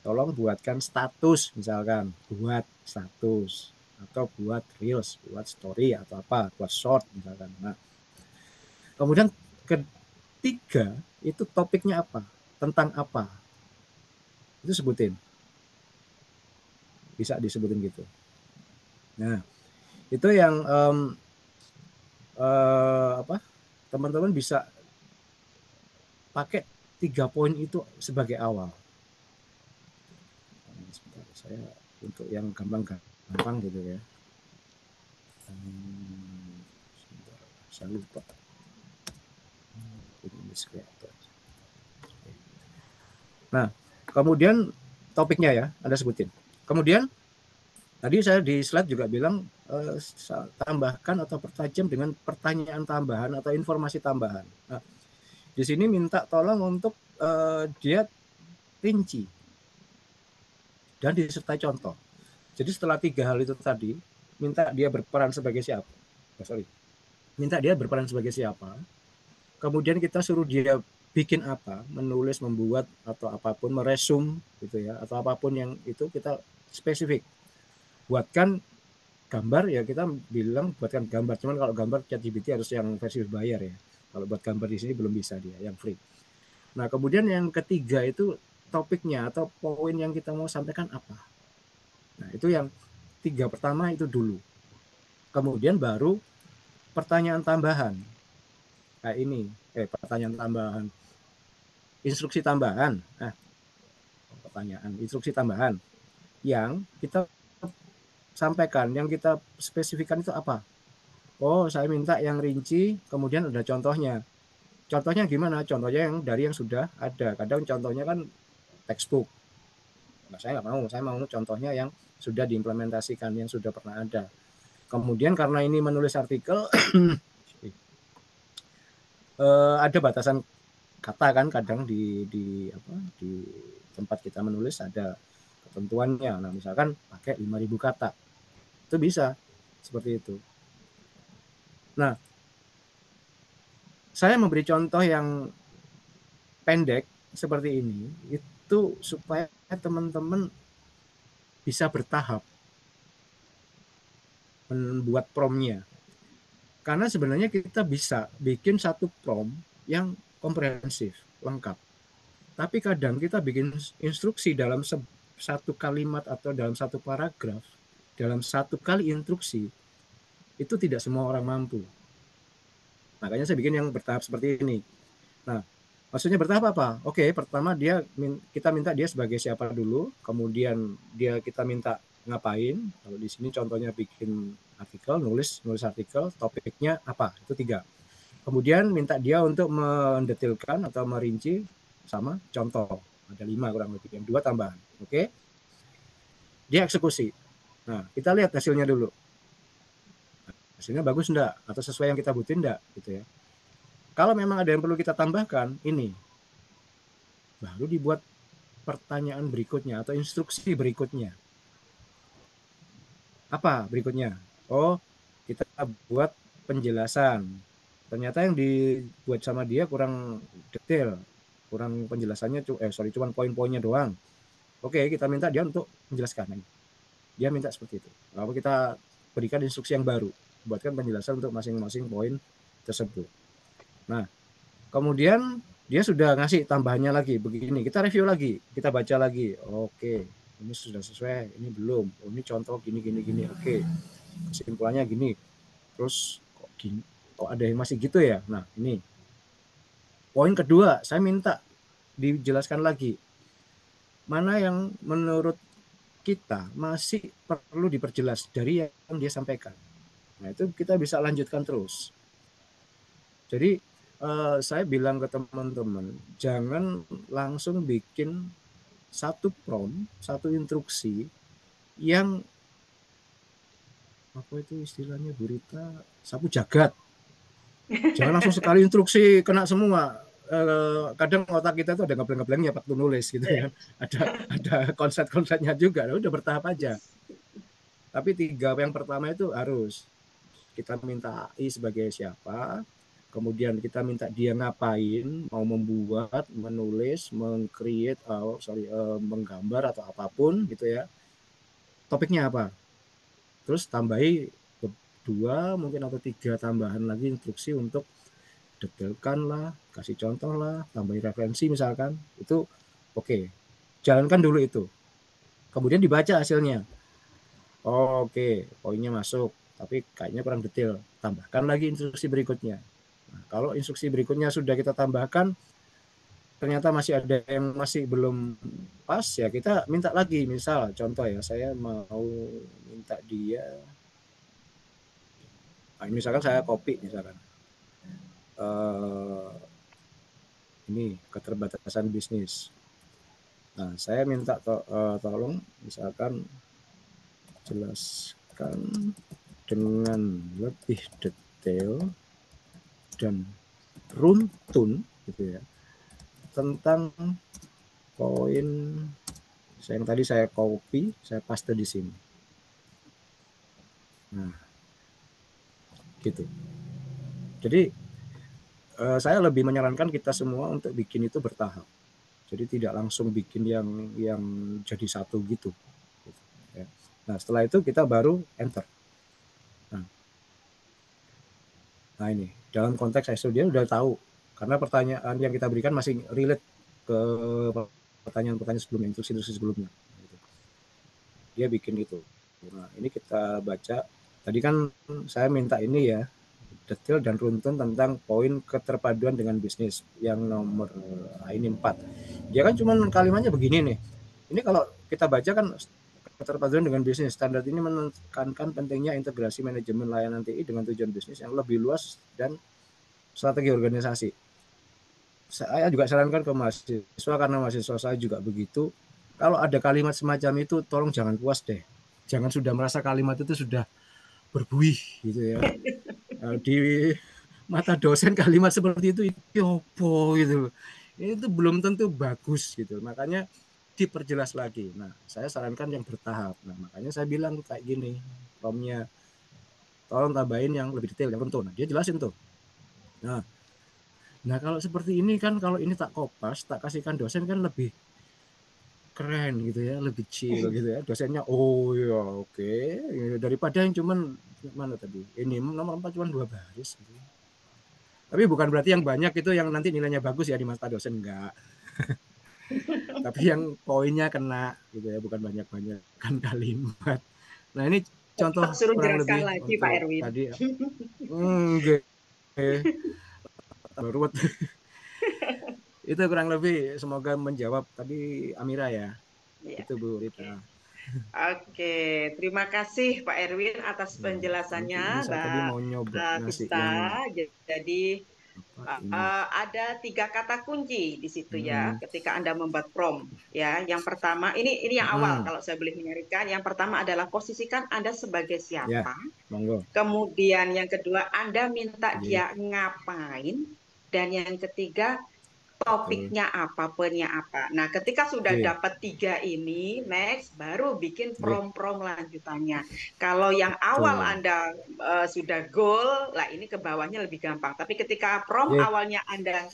tolong buatkan status, misalkan buat status atau buat reels, buat story atau apa, buat short misalkan. Nah, kemudian ketiga itu topiknya apa, tentang apa, itu sebutin, bisa disebutin gitu. Nah, itu yang teman-teman bisa pakai 3 poin itu sebagai awal. Sebentar, saya untuk yang gampang gitu ya. Sebentar, saya lupa. Nah, kemudian topiknya ya, Anda sebutin. Kemudian tadi saya di slide juga bilang tambahkan atau pertajam dengan pertanyaan tambahan atau informasi tambahan. Nah, di sini minta tolong untuk dia rinci dan disertai contoh. Jadi setelah 3 hal itu tadi, minta dia berperan sebagai siapa? Minta dia berperan sebagai siapa? Kemudian kita suruh dia bikin apa, menulis, membuat atau apapun, meresum gitu ya, atau apapun yang itu kita spesifik. Buatkan gambar ya, kita bilang buatkan gambar. Cuman kalau gambar ChatGPT harus yang versi berbayar ya. Kalau buat gambar di sini belum bisa dia, yang free. Nah, kemudian yang ketiga itu topiknya atau poin yang kita mau sampaikan apa. Nah, itu yang 3 pertama itu dulu. Kemudian baru pertanyaan tambahan. Kayak ini, pertanyaan tambahan. Instruksi tambahan. Instruksi tambahan yang kita sampaikan, yang kita spesifikkan itu apa? Oh, saya minta yang rinci, kemudian ada contohnya. Contohnya gimana? Contohnya yang dari yang sudah ada. Kadang contohnya kan textbook. Nah, saya nggak mau. Saya mau contohnya yang sudah diimplementasikan, yang sudah pernah ada. Kemudian karena ini menulis artikel, ada batasan kata kan, kadang di tempat kita menulis ada ketentuannya. Nah, misalkan pakai 5.000 kata. Itu bisa seperti itu. Nah, saya memberi contoh yang pendek seperti ini itu supaya teman-teman bisa bertahap membuat promptnya. Karena sebenarnya kita bisa bikin satu prompt yang komprehensif, lengkap. Tapi kadang kita bikin instruksi dalam satu kalimat atau dalam satu paragraf, dalam satu kali instruksi, itu tidak semua orang mampu. Makanya saya bikin yang bertahap seperti ini. Nah, maksudnya bertahap apa? Oke, pertama kita minta dia sebagai siapa dulu, kemudian kita minta ngapain. Kalau di sini contohnya bikin artikel, nulis artikel, topiknya apa? Itu 3. Kemudian minta dia untuk mendetailkan atau merinci sama contoh. Ada 5 kurang lebih, yang 2 tambahan. Oke. Dia eksekusi. Nah, kita lihat hasilnya dulu. Hasilnya bagus enggak? Atau sesuai yang kita butuhin enggak? Gitu ya. Kalau memang ada yang perlu kita tambahkan, ini baru dibuat pertanyaan berikutnya atau instruksi berikutnya. Apa berikutnya? Oh, kita buat penjelasan. Ternyata yang dibuat sama dia kurang detail, kurang penjelasannya, cuma poin-poinnya doang. Oke, kita minta dia untuk menjelaskan. Dia minta seperti itu. Lalu kita berikan instruksi yang baru, buatkan penjelasan untuk masing-masing poin tersebut. Nah, kemudian dia sudah ngasih tambahannya lagi, begini, kita review lagi, kita baca lagi. Oke, ini sudah sesuai, ini belum. Oh, ini contoh gini. Oke, kesimpulannya gini. Terus kok ada yang masih gitu ya? Nah, ini. Poin kedua, saya minta dijelaskan lagi. Mana yang menurut kita masih perlu diperjelas dari yang dia sampaikan. Nah, itu kita bisa lanjutkan terus. Jadi saya bilang ke teman-teman, jangan langsung bikin satu prompt, satu instruksi yang apa itu istilahnya Bu Rita, sapu jagat. Jangan langsung sekali instruksi kena semua. Kadang otak kita tuh ada ngebleng-ngeblengnya waktu nulis gitu kan. Ada konsep-konsepnya juga. Udah bertahap aja. Tapi 3 yang pertama itu harus kita minta AI sebagai siapa, kemudian kita minta dia ngapain, mau membuat, menulis, mengcreate, menggambar atau apapun gitu ya. Topiknya apa? Terus tambahi 2 mungkin atau 3 tambahan lagi instruksi untuk detailkan lah, kasih contoh lah, tambahi referensi misalkan. Itu oke. Jalankan dulu itu. Kemudian dibaca hasilnya. Oke, poinnya masuk, tapi kayaknya kurang detail. Tambahkan lagi instruksi berikutnya. Nah, kalau instruksi berikutnya sudah kita tambahkan, ternyata masih ada yang masih belum pas, ya kita minta lagi. Misal, contoh ya, saya mau minta dia, misalkan saya copy, misalkan. Ini keterbatasan bisnis. Nah, saya minta tolong, misalkan jelaskan dengan lebih detail dan runtun gitu ya tentang poin yang tadi saya copy, saya paste di sini. Nah, gitu. Jadi saya lebih menyarankan kita semua untuk bikin itu bertahap. Jadi tidak langsung bikin yang jadi satu gitu. Ya. Nah, setelah itu kita baru enter. Nah ini, dalam konteks ISO dia udah tahu, karena pertanyaan yang kita berikan masih relate ke pertanyaan-pertanyaan sebelumnya, instruksi sebelumnya. Dia bikin gitu. Nah ini kita baca, tadi kan saya minta ini ya, detail dan runtun tentang poin keterpaduan dengan bisnis yang nomor ini 4. Dia kan cuma kalimatnya begini nih. Ini kalau kita baca kan keterpaduan dengan bisnis. Standar ini menekankan pentingnya integrasi manajemen layanan TI dengan tujuan bisnis yang lebih luas dan strategi organisasi. Saya juga sarankan ke mahasiswa, karena mahasiswa saya juga begitu. Kalau ada kalimat semacam itu, tolong jangan puas deh. Jangan sudah merasa kalimat itu sudah berbuih gitu ya. Di mata dosen kalimat seperti itu opo gitu. Itu belum tentu bagus gitu. Makanya diperjelas lagi. Nah, saya sarankan yang bertahap. Nah, makanya saya bilang kayak gini, promnya tolong tambahin yang lebih detail, yang runtun. Nah, dia jelasin tuh. Nah, kalau seperti ini kan, kalau ini tak kopas, tak kasihkan dosen kan lebih keren gitu ya, lebih chill gitu ya. Dosennya, oh ya oke. Daripada yang cuman mana tadi? Ini nomor 4 cuma 2 baris gitu. Tapi bukan berarti yang banyak itu yang nanti nilainya bagus ya di mata dosen, enggak. tapi yang poinnya kena gitu ya, bukan banyak-banyakan kalimat. Nah ini contoh Tetap suruh kurang jelaskan lebih lagi Pak untuk Erwin. tadi. Enggak, ruwet. Itu kurang lebih, semoga menjawab tadi Amira ya. Ya, Itu Bu oke. Rita. Oke, terima kasih Pak Erwin atas Ya, nanti ini penjelasannya, saya tadi Mbak mau nyoba ngasih Tista. yang Jadi apa ini. ada 3 kata kunci di situ ya, Hmm, ketika Anda membuat prompt ya. Yang pertama, ini yang awal hmm, kalau saya boleh menyarankan. Yang pertama adalah posisikan Anda sebagai ya, siapa. monggo. Kemudian yang kedua, Anda minta Oke, dia ngapain. Dan yang ketiga, betul. topiknya apa, pennya apa. Nah, ketika sudah Oke, dapat 3 ini, next baru bikin oke, prom-prom lanjutannya. Kalau yang awal betul. Anda sudah goal, lah ini ke bawahnya lebih gampang. Tapi ketika prom Oke, awalnya Anda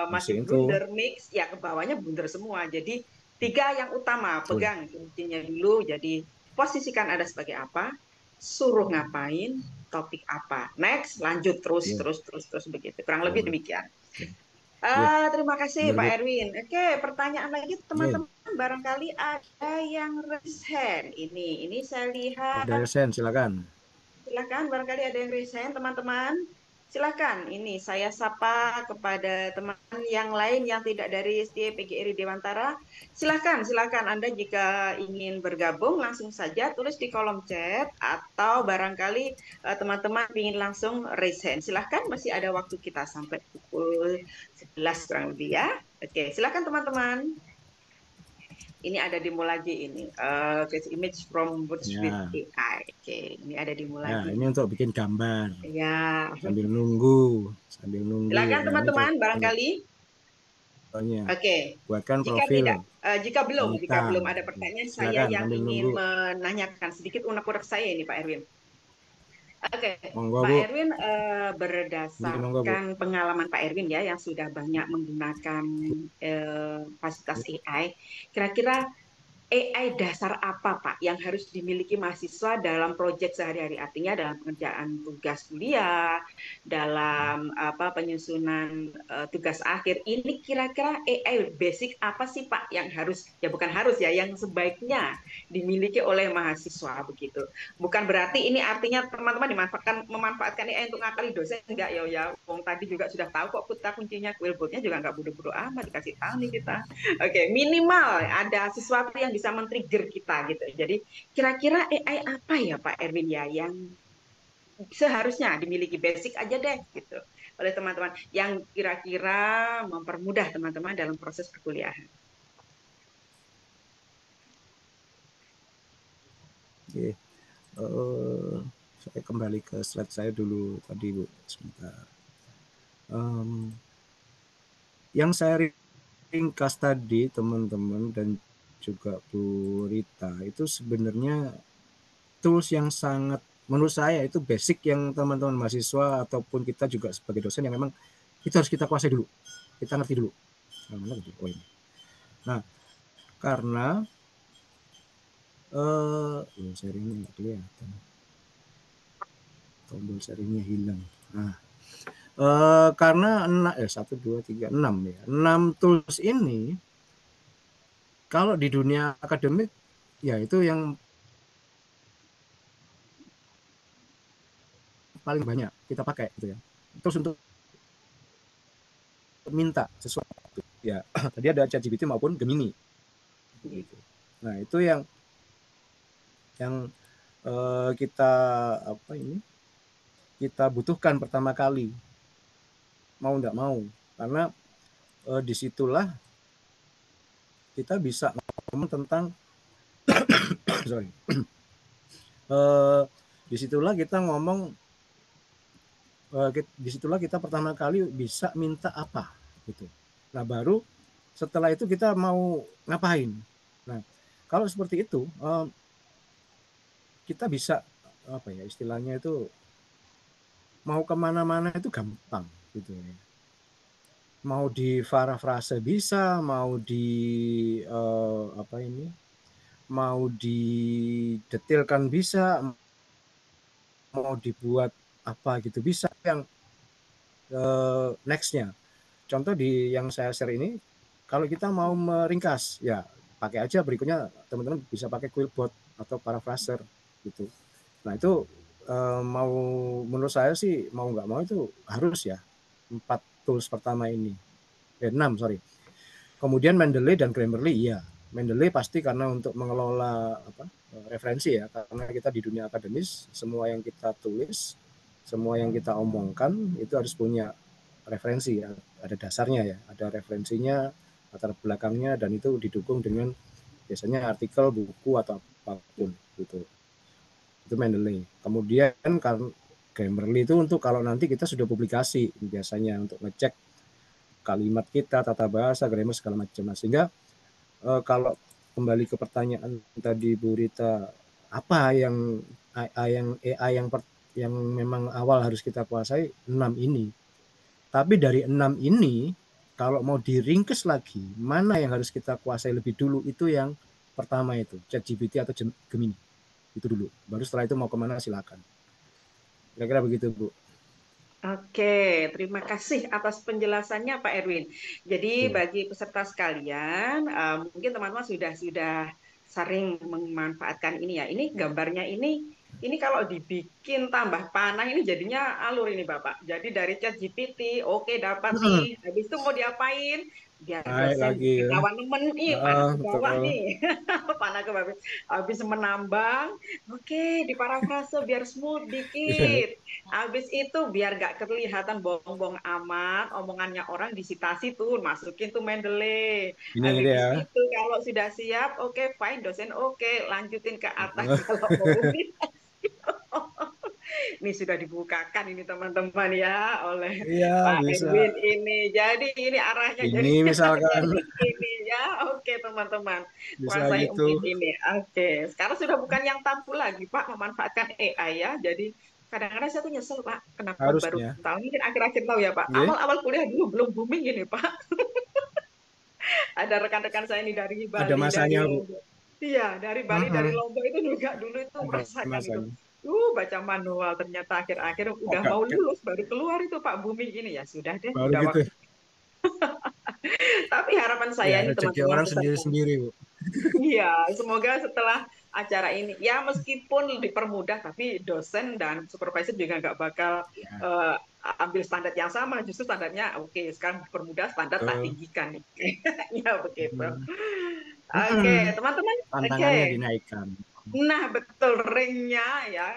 masih masih itu. blunder mix, ya ke bawahnya blunder semua. Jadi 3 yang utama, Betul. pegang kuncinya dulu. Jadi posisikan Anda sebagai apa, suruh ngapain, topik apa. Next, lanjut terus, Oke, terus, terus, terus begitu. Kurang lebih betul. demikian. Oke, oke, Terima kasih benar Pak Bu. Erwin. Oke, pertanyaan lagi Oke, teman-teman. Barangkali ada yang raise hand. Ini saya lihat. ada Sen, silakan. Silakan, barangkali ada yang raise hand, teman-teman. Silakan. Ini saya sapa kepada teman yang lain yang tidak dari SDA PGRI Dewantara. Silakan, silakan Anda jika ingin bergabung langsung saja tulis di kolom chat atau barangkali teman-teman ingin langsung raise hand. Silakan, masih ada waktu kita sampai pukul 11 kurang lebih ya. Oke, silakan teman-teman. Ini ada demo lagi ini. Face image from Boots with Ya, AI. Oke, ini ada demo ya, lagi ini ini. untuk bikin gambar Ya, sambil nunggu, sambil nunggu. silakan Nah, ini teman-teman, contohnya. barangkali. Oke, Buatkan jika profil tidak, jika wanita. belum ada pertanyaan, saya Silakan yang sambil ingin nunggu. menanyakan sedikit unek-unek saya ini, Pak Erwin. Oke, Monggo Pak Bu. Erwin, Oke, monggo Bu. berdasarkan pengalaman Pak Erwin ya, yang sudah banyak menggunakan fasilitas AI, kira-kira AI dasar apa, Pak, yang harus dimiliki mahasiswa dalam proyek sehari-hari? Artinya dalam pengerjaan tugas kuliah, dalam penyusunan tugas akhir. Ini kira-kira AI basic apa sih, Pak, yang harus, ya bukan harus ya, yang sebaiknya dimiliki oleh mahasiswa begitu. Bukan berarti ini artinya teman-teman memanfaatkan AI untuk ngakali dosen, enggak ya. Wong tadi juga sudah tahu kok kata kuncinya quillboardnya juga enggak bodoh-bodoh amat, dikasih tahu nih kita. Oke, minimal ada sesuatu yang bisa men-trigger kita gitu. Jadi kira-kira AI apa ya Pak Erwin ya yang seharusnya dimiliki basic aja deh gitu oleh teman-teman yang kira-kira mempermudah teman-teman dalam proses perkuliahan. Oke. Eh, saya kembali ke slide saya dulu tadi Bu. Sebentar. Yang saya ringkas tadi teman-teman dan juga Bu Rita itu sebenarnya tools yang sangat menurut saya itu basic yang teman-teman mahasiswa ataupun kita juga sebagai dosen yang memang itu harus kita kuasai dulu, kita ngerti dulu. Oh ini. Nah, karena sharingnya nggak kelihatan, tombol sharingnya hilang. Nah, karena 1, 2, 3, 6 ya, 6 tools ini kalau di dunia akademik ya itu yang paling banyak kita pakai gitu ya. Terus untuk minta sesuatu ya tadi ada ChatGPT maupun Gemini gitu. Nah itu yang kita apa ini kita butuhkan pertama kali mau nggak mau karena disitulah kita bisa ngomong tentang sorry disitulah kita ngomong disitulah kita pertama kali bisa minta apa gitu. Nah baru setelah itu kita mau ngapain. Nah kalau seperti itu kita bisa apa ya istilahnya itu mau kemana-mana itu gampang gitu ya. Mau di parafrase bisa, mau di apa ini, mau didetilkan bisa, mau dibuat apa gitu bisa. Yang nextnya, contoh di yang saya share ini, kalau kita mau meringkas, ya pakai aja berikutnya teman-teman bisa pakai Quillbot atau Paraphraser gitu. Nah itu mau menurut saya sih mau nggak mau itu harus ya 4 tools pertama ini. 6 sorry. Kemudian Mendeley dan Grammarly iya. Mendeley pasti karena untuk mengelola referensi ya, karena kita di dunia akademis semua yang kita tulis, semua yang kita omongkan itu harus punya referensi ya, ada dasarnya ya, ada referensinya, latar belakangnya, dan itu didukung dengan biasanya artikel, buku atau apapun gitu. Itu Mendeley. Kemudian kan Grammarly itu untuk kalau nanti kita sudah publikasi biasanya untuk ngecek kalimat kita, tata bahasa, grammar segala macam. Sehingga kalau kembali ke pertanyaan tadi Bu Rita, apa yang AI yang memang awal harus kita kuasai? 6 ini. Tapi dari 6 ini kalau mau diringkes lagi, mana yang harus kita kuasai lebih dulu, itu yang pertama itu ChatGPT atau Gemini itu dulu. Baru setelah itu mau kemana silakan. Kira-kira begitu Bu. Oke, terima kasih atas penjelasannya Pak Erwin. Jadi Oke. bagi peserta sekalian, mungkin teman-teman sudah sering memanfaatkan ini ya. Ini gambarnya ini kalau dibikin tambah panah ini jadinya alur ini Bapak. Jadi dari ChatGPT, oke dapat nih. Habis itu mau diapain? Biar Naik dosen lagi ya. kawan temen, panah ke bawah Betul. nih. Panah ke bawah. Habis menambang, oke diparafrase biar smooth Iya. dikit. Habis itu biar gak kelihatan bohong-bohong amat, omongannya orang disitasi tuh, masukin tuh Mendeley. Ini gitu Habis ya. itu kalau sudah siap, oke fine, dosen oke, lanjutin ke atas kalau mau publikasi. Ini sudah dibukakan ini teman-teman ya oleh Iya Pak bisa. Edwin ini. Jadi ini arahnya Ini jadinya misalkan jadi ini ya. Oke teman-teman, bisa kuasai gitu. 4 ini. Oke, sekarang sudah bukan yang tabu lagi Pak memanfaatkan AI ya. Jadi kadang-kadang saya tuh nyesel Pak, kenapa baru Harusnya. tahu, mungkin akhir-akhir tahu ya Pak. Iya. Awal-awal kuliah dulu belum booming ini Pak. Ada rekan-rekan saya ini dari Ada Bali, dari masanya Bu. Lombok. Iya, dari Bali, dari Lombok itu juga dulu itu Ada merasakan itu. masanya. Baca manual ternyata akhir-akhir Kok udah gak, mau lulus baru keluar itu Pak booming ini ya sudah deh, baru udah gitu. waktu. Tapi harapan saya Ya ini rezeki teman-teman orang peserta. sendiri-sendiri Bu. Iya, semoga setelah acara ini, ya meskipun dipermudah, tapi dosen dan supervisor juga nggak bakal Ya, eh, ambil standar yang sama. Justru standarnya, oke, sekarang dipermudah, standar tak betul. tinggikan. Ya begitu. Oke, Hmm. teman-teman, oke. Tantangannya dinaikkan. Nah, betul ringnya ya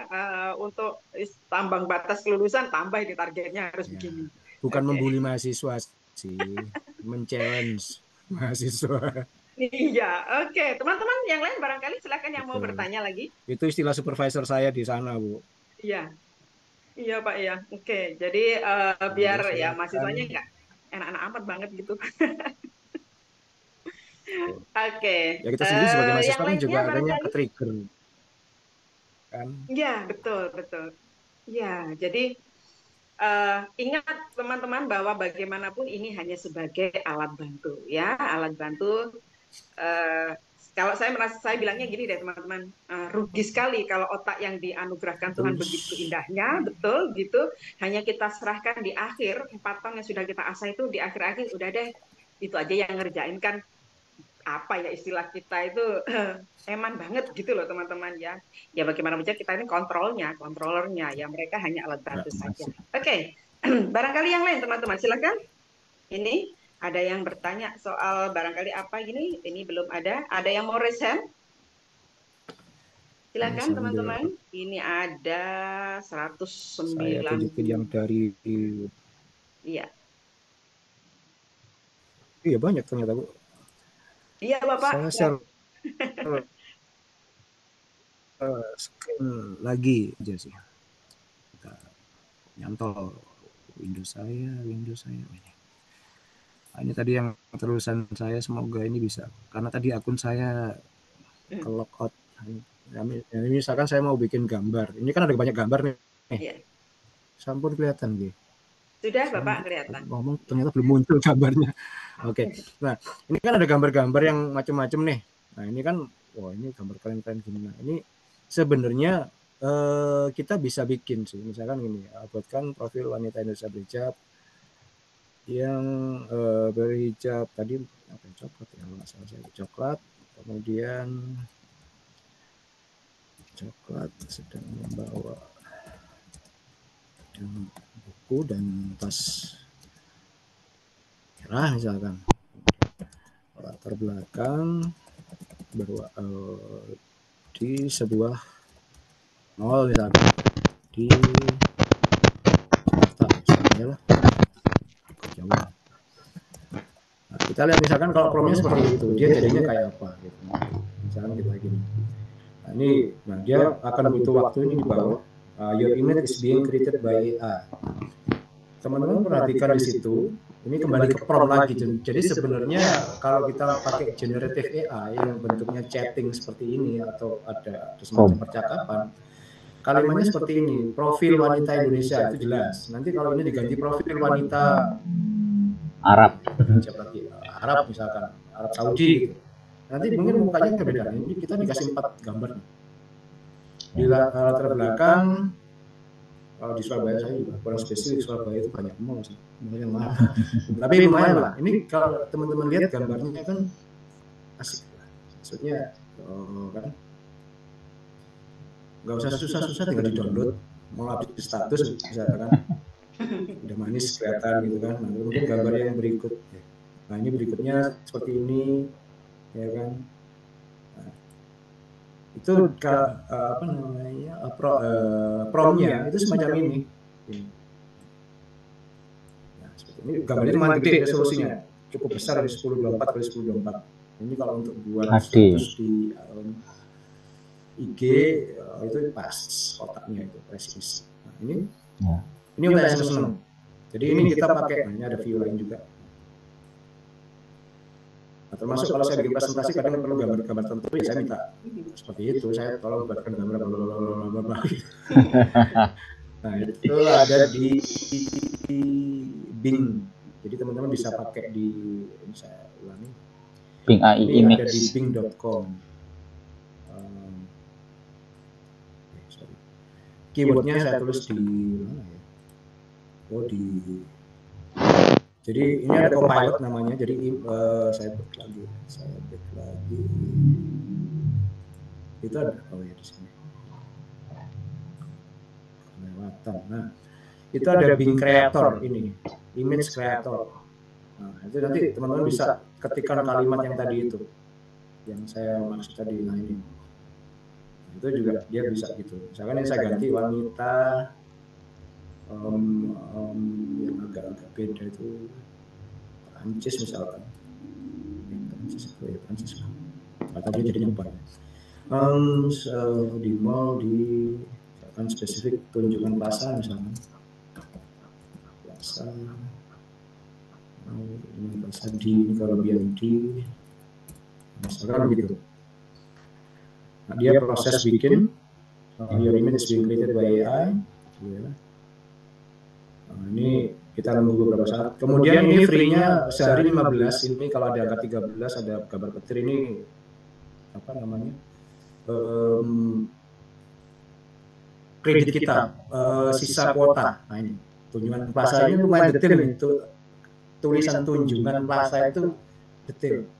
untuk tambang batas kelulusan tambah di targetnya harus Ya. begini. Bukan Oke. membuli mahasiswa sih, men-challenge mahasiswa. Iya, oke. Teman-teman yang lain barangkali silakan yang mau Betul. bertanya lagi. Itu istilah supervisor saya di sana Bu. Iya, iya Pak ya. Oke. Jadi biar Monggo ya silakan. mahasiswanya nggak enak-enak amat banget gitu. Oke. Ya kita sendiri sebagai Yang mahasiswa kan lainnya juga akhirnya barangkali. ke-trigger kan. Iya, betul, betul. Iya, jadi ingat teman-teman bahwa bagaimanapun ini hanya sebagai alat bantu ya, alat bantu. eh, Kalau saya merasa saya bilangnya gini deh teman-teman, rugi sekali kalau otak yang dianugerahkan Tuhan Betul. begitu indahnya, betul gitu, hanya kita serahkan di akhir 4 tahun yang sudah kita asah itu di akhir-akhir udah deh itu aja yang ngerjain kan apa ya istilah kita itu eman banget gitu loh teman-teman ya. Ya bagaimana saja kita ini kontrolernya ya mereka hanya alat Enggak bantu saja. masuk. Oke, barangkali yang lain teman-teman silakan. Ini ada yang bertanya soal barangkali apa gini? Ini belum ada. Ada yang mau raise hand? Ini Silakan sambil teman-teman. Ini ada saya tunjukin yang 190. dari, Iya. iya banyak ternyata Bu. Iya, Bapak. Saya Ya. share screen lagi aja sih. Kita nyantol Windows saya. Nah, ini tadi yang terusan saya, semoga ini bisa. Karena tadi akun saya ke logout. Ya, misalkan saya mau bikin gambar. Ini kan ada banyak gambar nih. Iya. Sampun kelihatan gitu. Sudah, Saya Bapak kelihatan. ngomong ternyata belum muncul gambarnya. Oke. Nah, ini kan ada gambar-gambar yang macam-macam nih. Nah, ini kan wah ini gambar keren-keren gini. Nah, ini sebenarnya kita bisa bikin sih. Misalkan gini, buatkan profil wanita Indonesia berhijab. yang berhijab tadi apa coklat ya, kalau nggak salah saya coklat, kemudian coklat sedang membawa buku dan tas merah misalkan, latar belakang di sebuah mall misalkan di Jakarta misalnya lah, Jawa. Nah, kita lihat misalkan kalau promnya seperti itu, dia jadinya kayak apa gitu. Misalkan kita gini. Nah, dia akan butuh waktu ini di bawah. Your image is being created by AI. Teman-teman perhatikan di situ, ini kembali ke prompt lagi. Jadi sebenarnya kalau kita pakai generative AI yang bentuknya chatting seperti ini atau ada semacam percakapan, kalimatnya seperti ini, profil wanita Indonesia itu jelas. Nanti kalau ini diganti profil wanita Arab, Arab misalkan, Arab Saudi gitu. Nanti mungkin mukanya beda. Ini kita dikasih 4 gambar. Di latar belakang, kalau di Surabaya saya juga kurang spesifik, Surabaya itu banyak mall sih, lumayan mahal. Tapi lumayan lah. Ini kalau teman-teman lihat gambarnya kan asik. Maksudnya kan nggak usah susah-susah, tinggal di-download, mau update status misalkan udah manis kelihatan gitu kan. Nah, mungkin gambar yang berikut. Nah, ini berikutnya seperti ini, ya kan. Nah, itu apa namanya promnya itu semacam ini. Nah, seperti ini gambarnya cuma gede resolusinya, cukup besar dari 1024 kali 1024. Ini kalau untuk buat status di IG itu pas kotaknya itu presisi. Nah, ini untuk yang seneng. Jadi ini kita pakai, ini ada view lain juga. Nah, termasuk kalau saya bikin presentasi kadang perlu gambar-gambar tertentu, ya saya minta seperti itu, saya tolong buatkan gambar blablabla. Nah, itu ada di Bing. Jadi teman-teman bisa pakai di, ini saya ulangi, Bing AI ini ada di bing.com. Keywordnya saya tulis di mana ya? Oh, jadi ini ada Copilot namanya. Jadi saya back lagi. Itu ada, oh ya di sini. Kelewatan. Nah, itu ada Bing Creator ini, Image Creator. Nah, itu nanti teman-teman bisa ketikkan kalimat yang tadi itu, yang saya maksud tadi. Nah, ini itu juga dia bisa gitu. Misalkan yang saya ganti wanita yang agak-agak beda itu Prancis misalkan. Prancis itu ya Prancis lah. Atau dia jadi nyebar. Di mall di misalkan spesifik tunjungan plaza misalkan. Plaza. Ini plaza di kalau BND. Misalkan begitu. Nah, dia proses bikin, your image is being created by AI. Ya. Nah, ini kita nunggu beberapa saat. Kemudian ini free-nya sehari 15. Ini kalau ada angka 13, ada gambar petir, ini apa namanya? Kredit kita, sisa kuota. Nah, ini tunjungan plaza ini lumayan detail nih. Tulisan tunjungan plaza itu detail.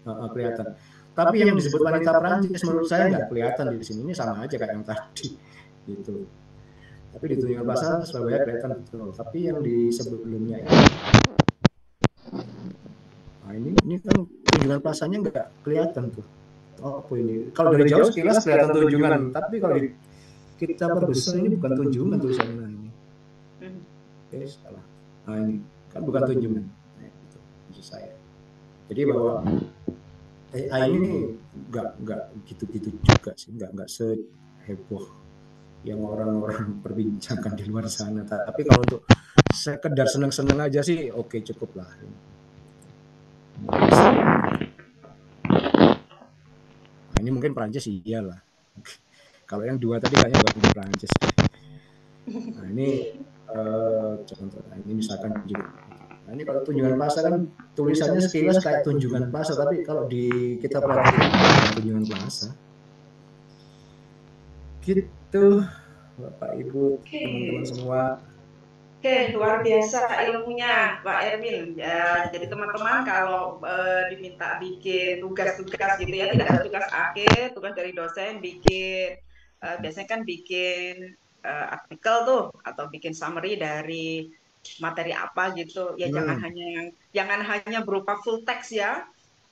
Kelihatan. Tapi yang disebut wanita Prancis menurut saya nggak kelihatan di sini. Ini sama aja kayak yang tadi, gitu. Tapi di tunjungan plaza Surabaya kelihatan betul. Tapi yang di sebelumnya ini, nah ini kan tunjungan plazanya nggak kelihatan tuh. Oh, apa ini? Kalau dari jauh sekilas kelihatan tunjungan, tapi kalau kita perbesar ini bukan tunjungan tulisannya ini. Oke, salah. Nah ini kan bukan tunjungan. Nah, itu maksud saya. Jadi bahwa AI ini nggak gitu-gitu juga sih, nggak seheboh yang orang-orang perbincangkan di luar sana. Tapi kalau untuk sekedar seneng-seneng aja sih, oke, cukup lah. Nah, ini mungkin Prancis iyalah. Kalau yang dua tadi kayaknya bukan di Prancis. Nah ini contoh, ini misalkan juga. Nah, ini kalau tunjungan plaza kan tulisannya sekilas kayak tunjungan plaza, tapi kalau kita perhatikan tunjungan plaza gitu, Bapak Ibu, teman-teman semua. Oke, luar biasa ilmunya Pak Erwin. Ya, jadi teman-teman kalau diminta bikin tugas-tugas gitu ya, tidak harus tugas akhir, tugas dari dosen bikin, biasanya kan bikin artikel tuh atau bikin summary dari materi apa gitu. Ya jangan hanya berupa full text ya.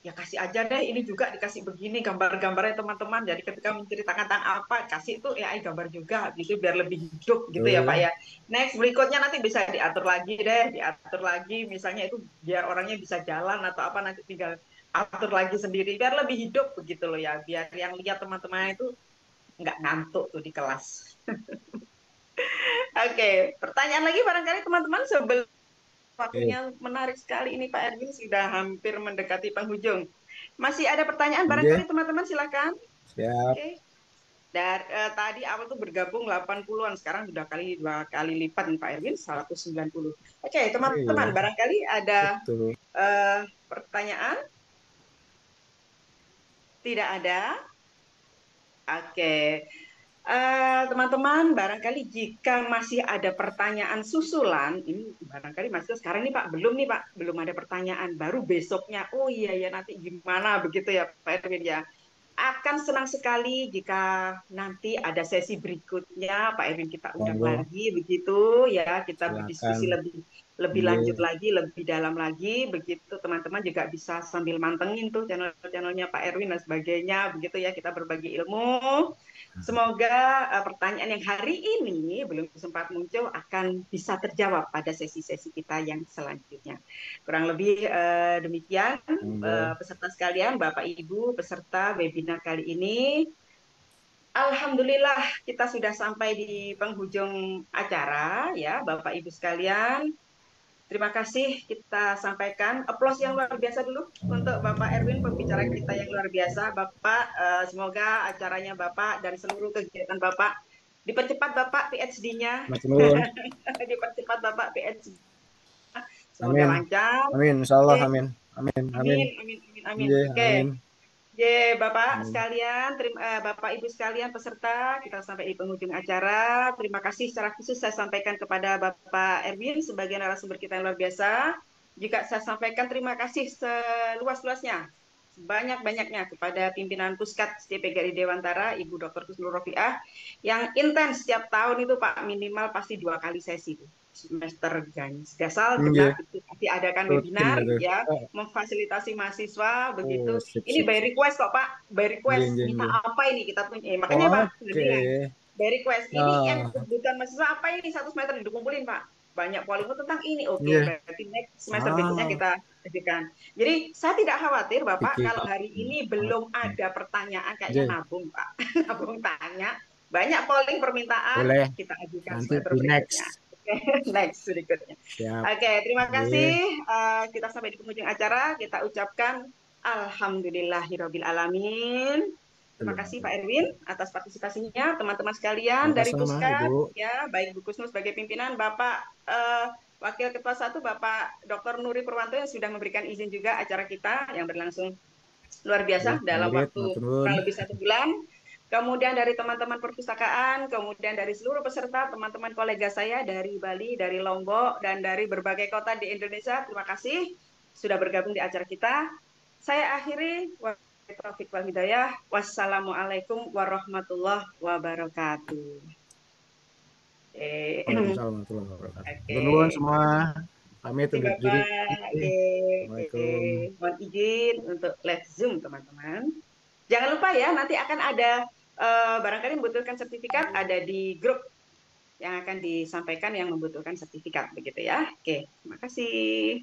Ya kasih aja deh, ini juga dikasih begini gambar-gambarnya teman-teman. Jadi ketika menceritakan tentang apa, kasih itu AI gambar juga gitu biar lebih hidup gitu ya Pak ya. Next berikutnya nanti bisa diatur lagi deh, diatur lagi misalnya itu biar orangnya bisa jalan atau apa nanti tinggal atur lagi sendiri biar lebih hidup begitu loh ya. Biar yang lihat teman-teman itu nggak ngantuk tuh di kelas. Oke, pertanyaan lagi barangkali teman-teman sebelum waktunya menarik sekali ini Pak Erwin sudah hampir mendekati penghujung. Masih ada pertanyaan barangkali teman-teman silakan. Siap. Oke. Dan tadi awal tuh bergabung 80-an, sekarang sudah dua kali lipat nih Pak Erwin 190. Oke, teman-teman, barangkali ada pertanyaan? Tidak ada? Oke. Teman-teman, barangkali jika masih ada pertanyaan susulan, ini barangkali masih sekarang nih Pak, belum ada pertanyaan, baru besoknya, oh iya ya nanti gimana begitu ya Pak Erwin ya. Akan senang sekali jika nanti ada sesi berikutnya Pak Erwin kita undang lagi begitu ya, kita berdiskusi lebih lanjut lagi, lebih dalam lagi begitu. Teman-teman juga bisa sambil mantengin tuh channel-channelnya Pak Erwin dan sebagainya begitu ya, kita berbagi ilmu. Semoga pertanyaan yang hari ini belum sempat muncul akan bisa terjawab pada sesi-sesi kita yang selanjutnya. Kurang lebih demikian peserta sekalian, Bapak Ibu peserta webinar kali ini. Alhamdulillah kita sudah sampai di penghujung acara ya Bapak Ibu sekalian. Terima kasih kita sampaikan aplaus yang luar biasa dulu untuk Bapak Erwin, pembicara kita yang luar biasa. Bapak, semoga acaranya Bapak dan seluruh kegiatan Bapak dipercepat Bapak PhD-nya. Dipercepat Bapak PhD. Semoga lancar. Amin, insyaallah amin. Amin. Oke. Bapak sekalian, Bapak Ibu sekalian peserta, kita sampai di penghujung acara. Terima kasih secara khusus saya sampaikan kepada Bapak Erwin sebagai narasumber kita yang luar biasa. Juga saya sampaikan terima kasih seluas-luasnya, sebanyak-banyaknya kepada pimpinan Puskat DPGRI Dewantara, Ibu Dr. Kusnul Rofiah, yang intens setiap tahun itu Pak minimal pasti 2 kali sesi semester Gasal juga pasti adakan webinar ya, memfasilitasi mahasiswa begitu. Ini by request kok Pak, by request minta apa ini kita punya, makanya Pak by request ini yang kebutuhan mahasiswa apa ini 1 semester dikumpulin Pak, banyak polling tentang ini, oke, berarti next semester berikutnya kita ajukan. Jadi saya tidak khawatir Bapak kalau hari ini belum ada pertanyaan, kayaknya nabung Pak, nabung tanya, banyak polling permintaan, kita ajukan semester berikutnya. Next berikutnya. Oke, terima kasih. Kita sampai di penghujung acara. Kita ucapkan alhamdulillahirabbil alamin. Terima kasih Pak Erwin atas partisipasinya, teman-teman sekalian dari Puskat ya, baik Bu Kusnul sebagai pimpinan, Bapak Wakil Ketua 1 Bapak Dr. Nuri Purwanto yang sudah memberikan izin juga acara kita yang berlangsung luar biasa dalam waktu kurang lebih 1 bulan. Kemudian dari teman-teman perpustakaan, kemudian dari seluruh peserta, teman-teman kolega saya dari Bali, dari Lombok, dan dari berbagai kota di Indonesia, terima kasih sudah bergabung di acara kita. Saya akhiri, Taufiq wal hidayah. Wassalamualaikum warahmatullahi wabarakatuh. Waalaikumsalam warahmatullahi wabarakatuh. Teman-teman semua, pamit undur diri. Assalamualaikum. Mohon izin untuk live Zoom, teman-teman. Jangan lupa ya, nanti akan ada barangkali membutuhkan sertifikat, ada di grup yang akan disampaikan yang membutuhkan sertifikat begitu ya. Oke, terima kasih.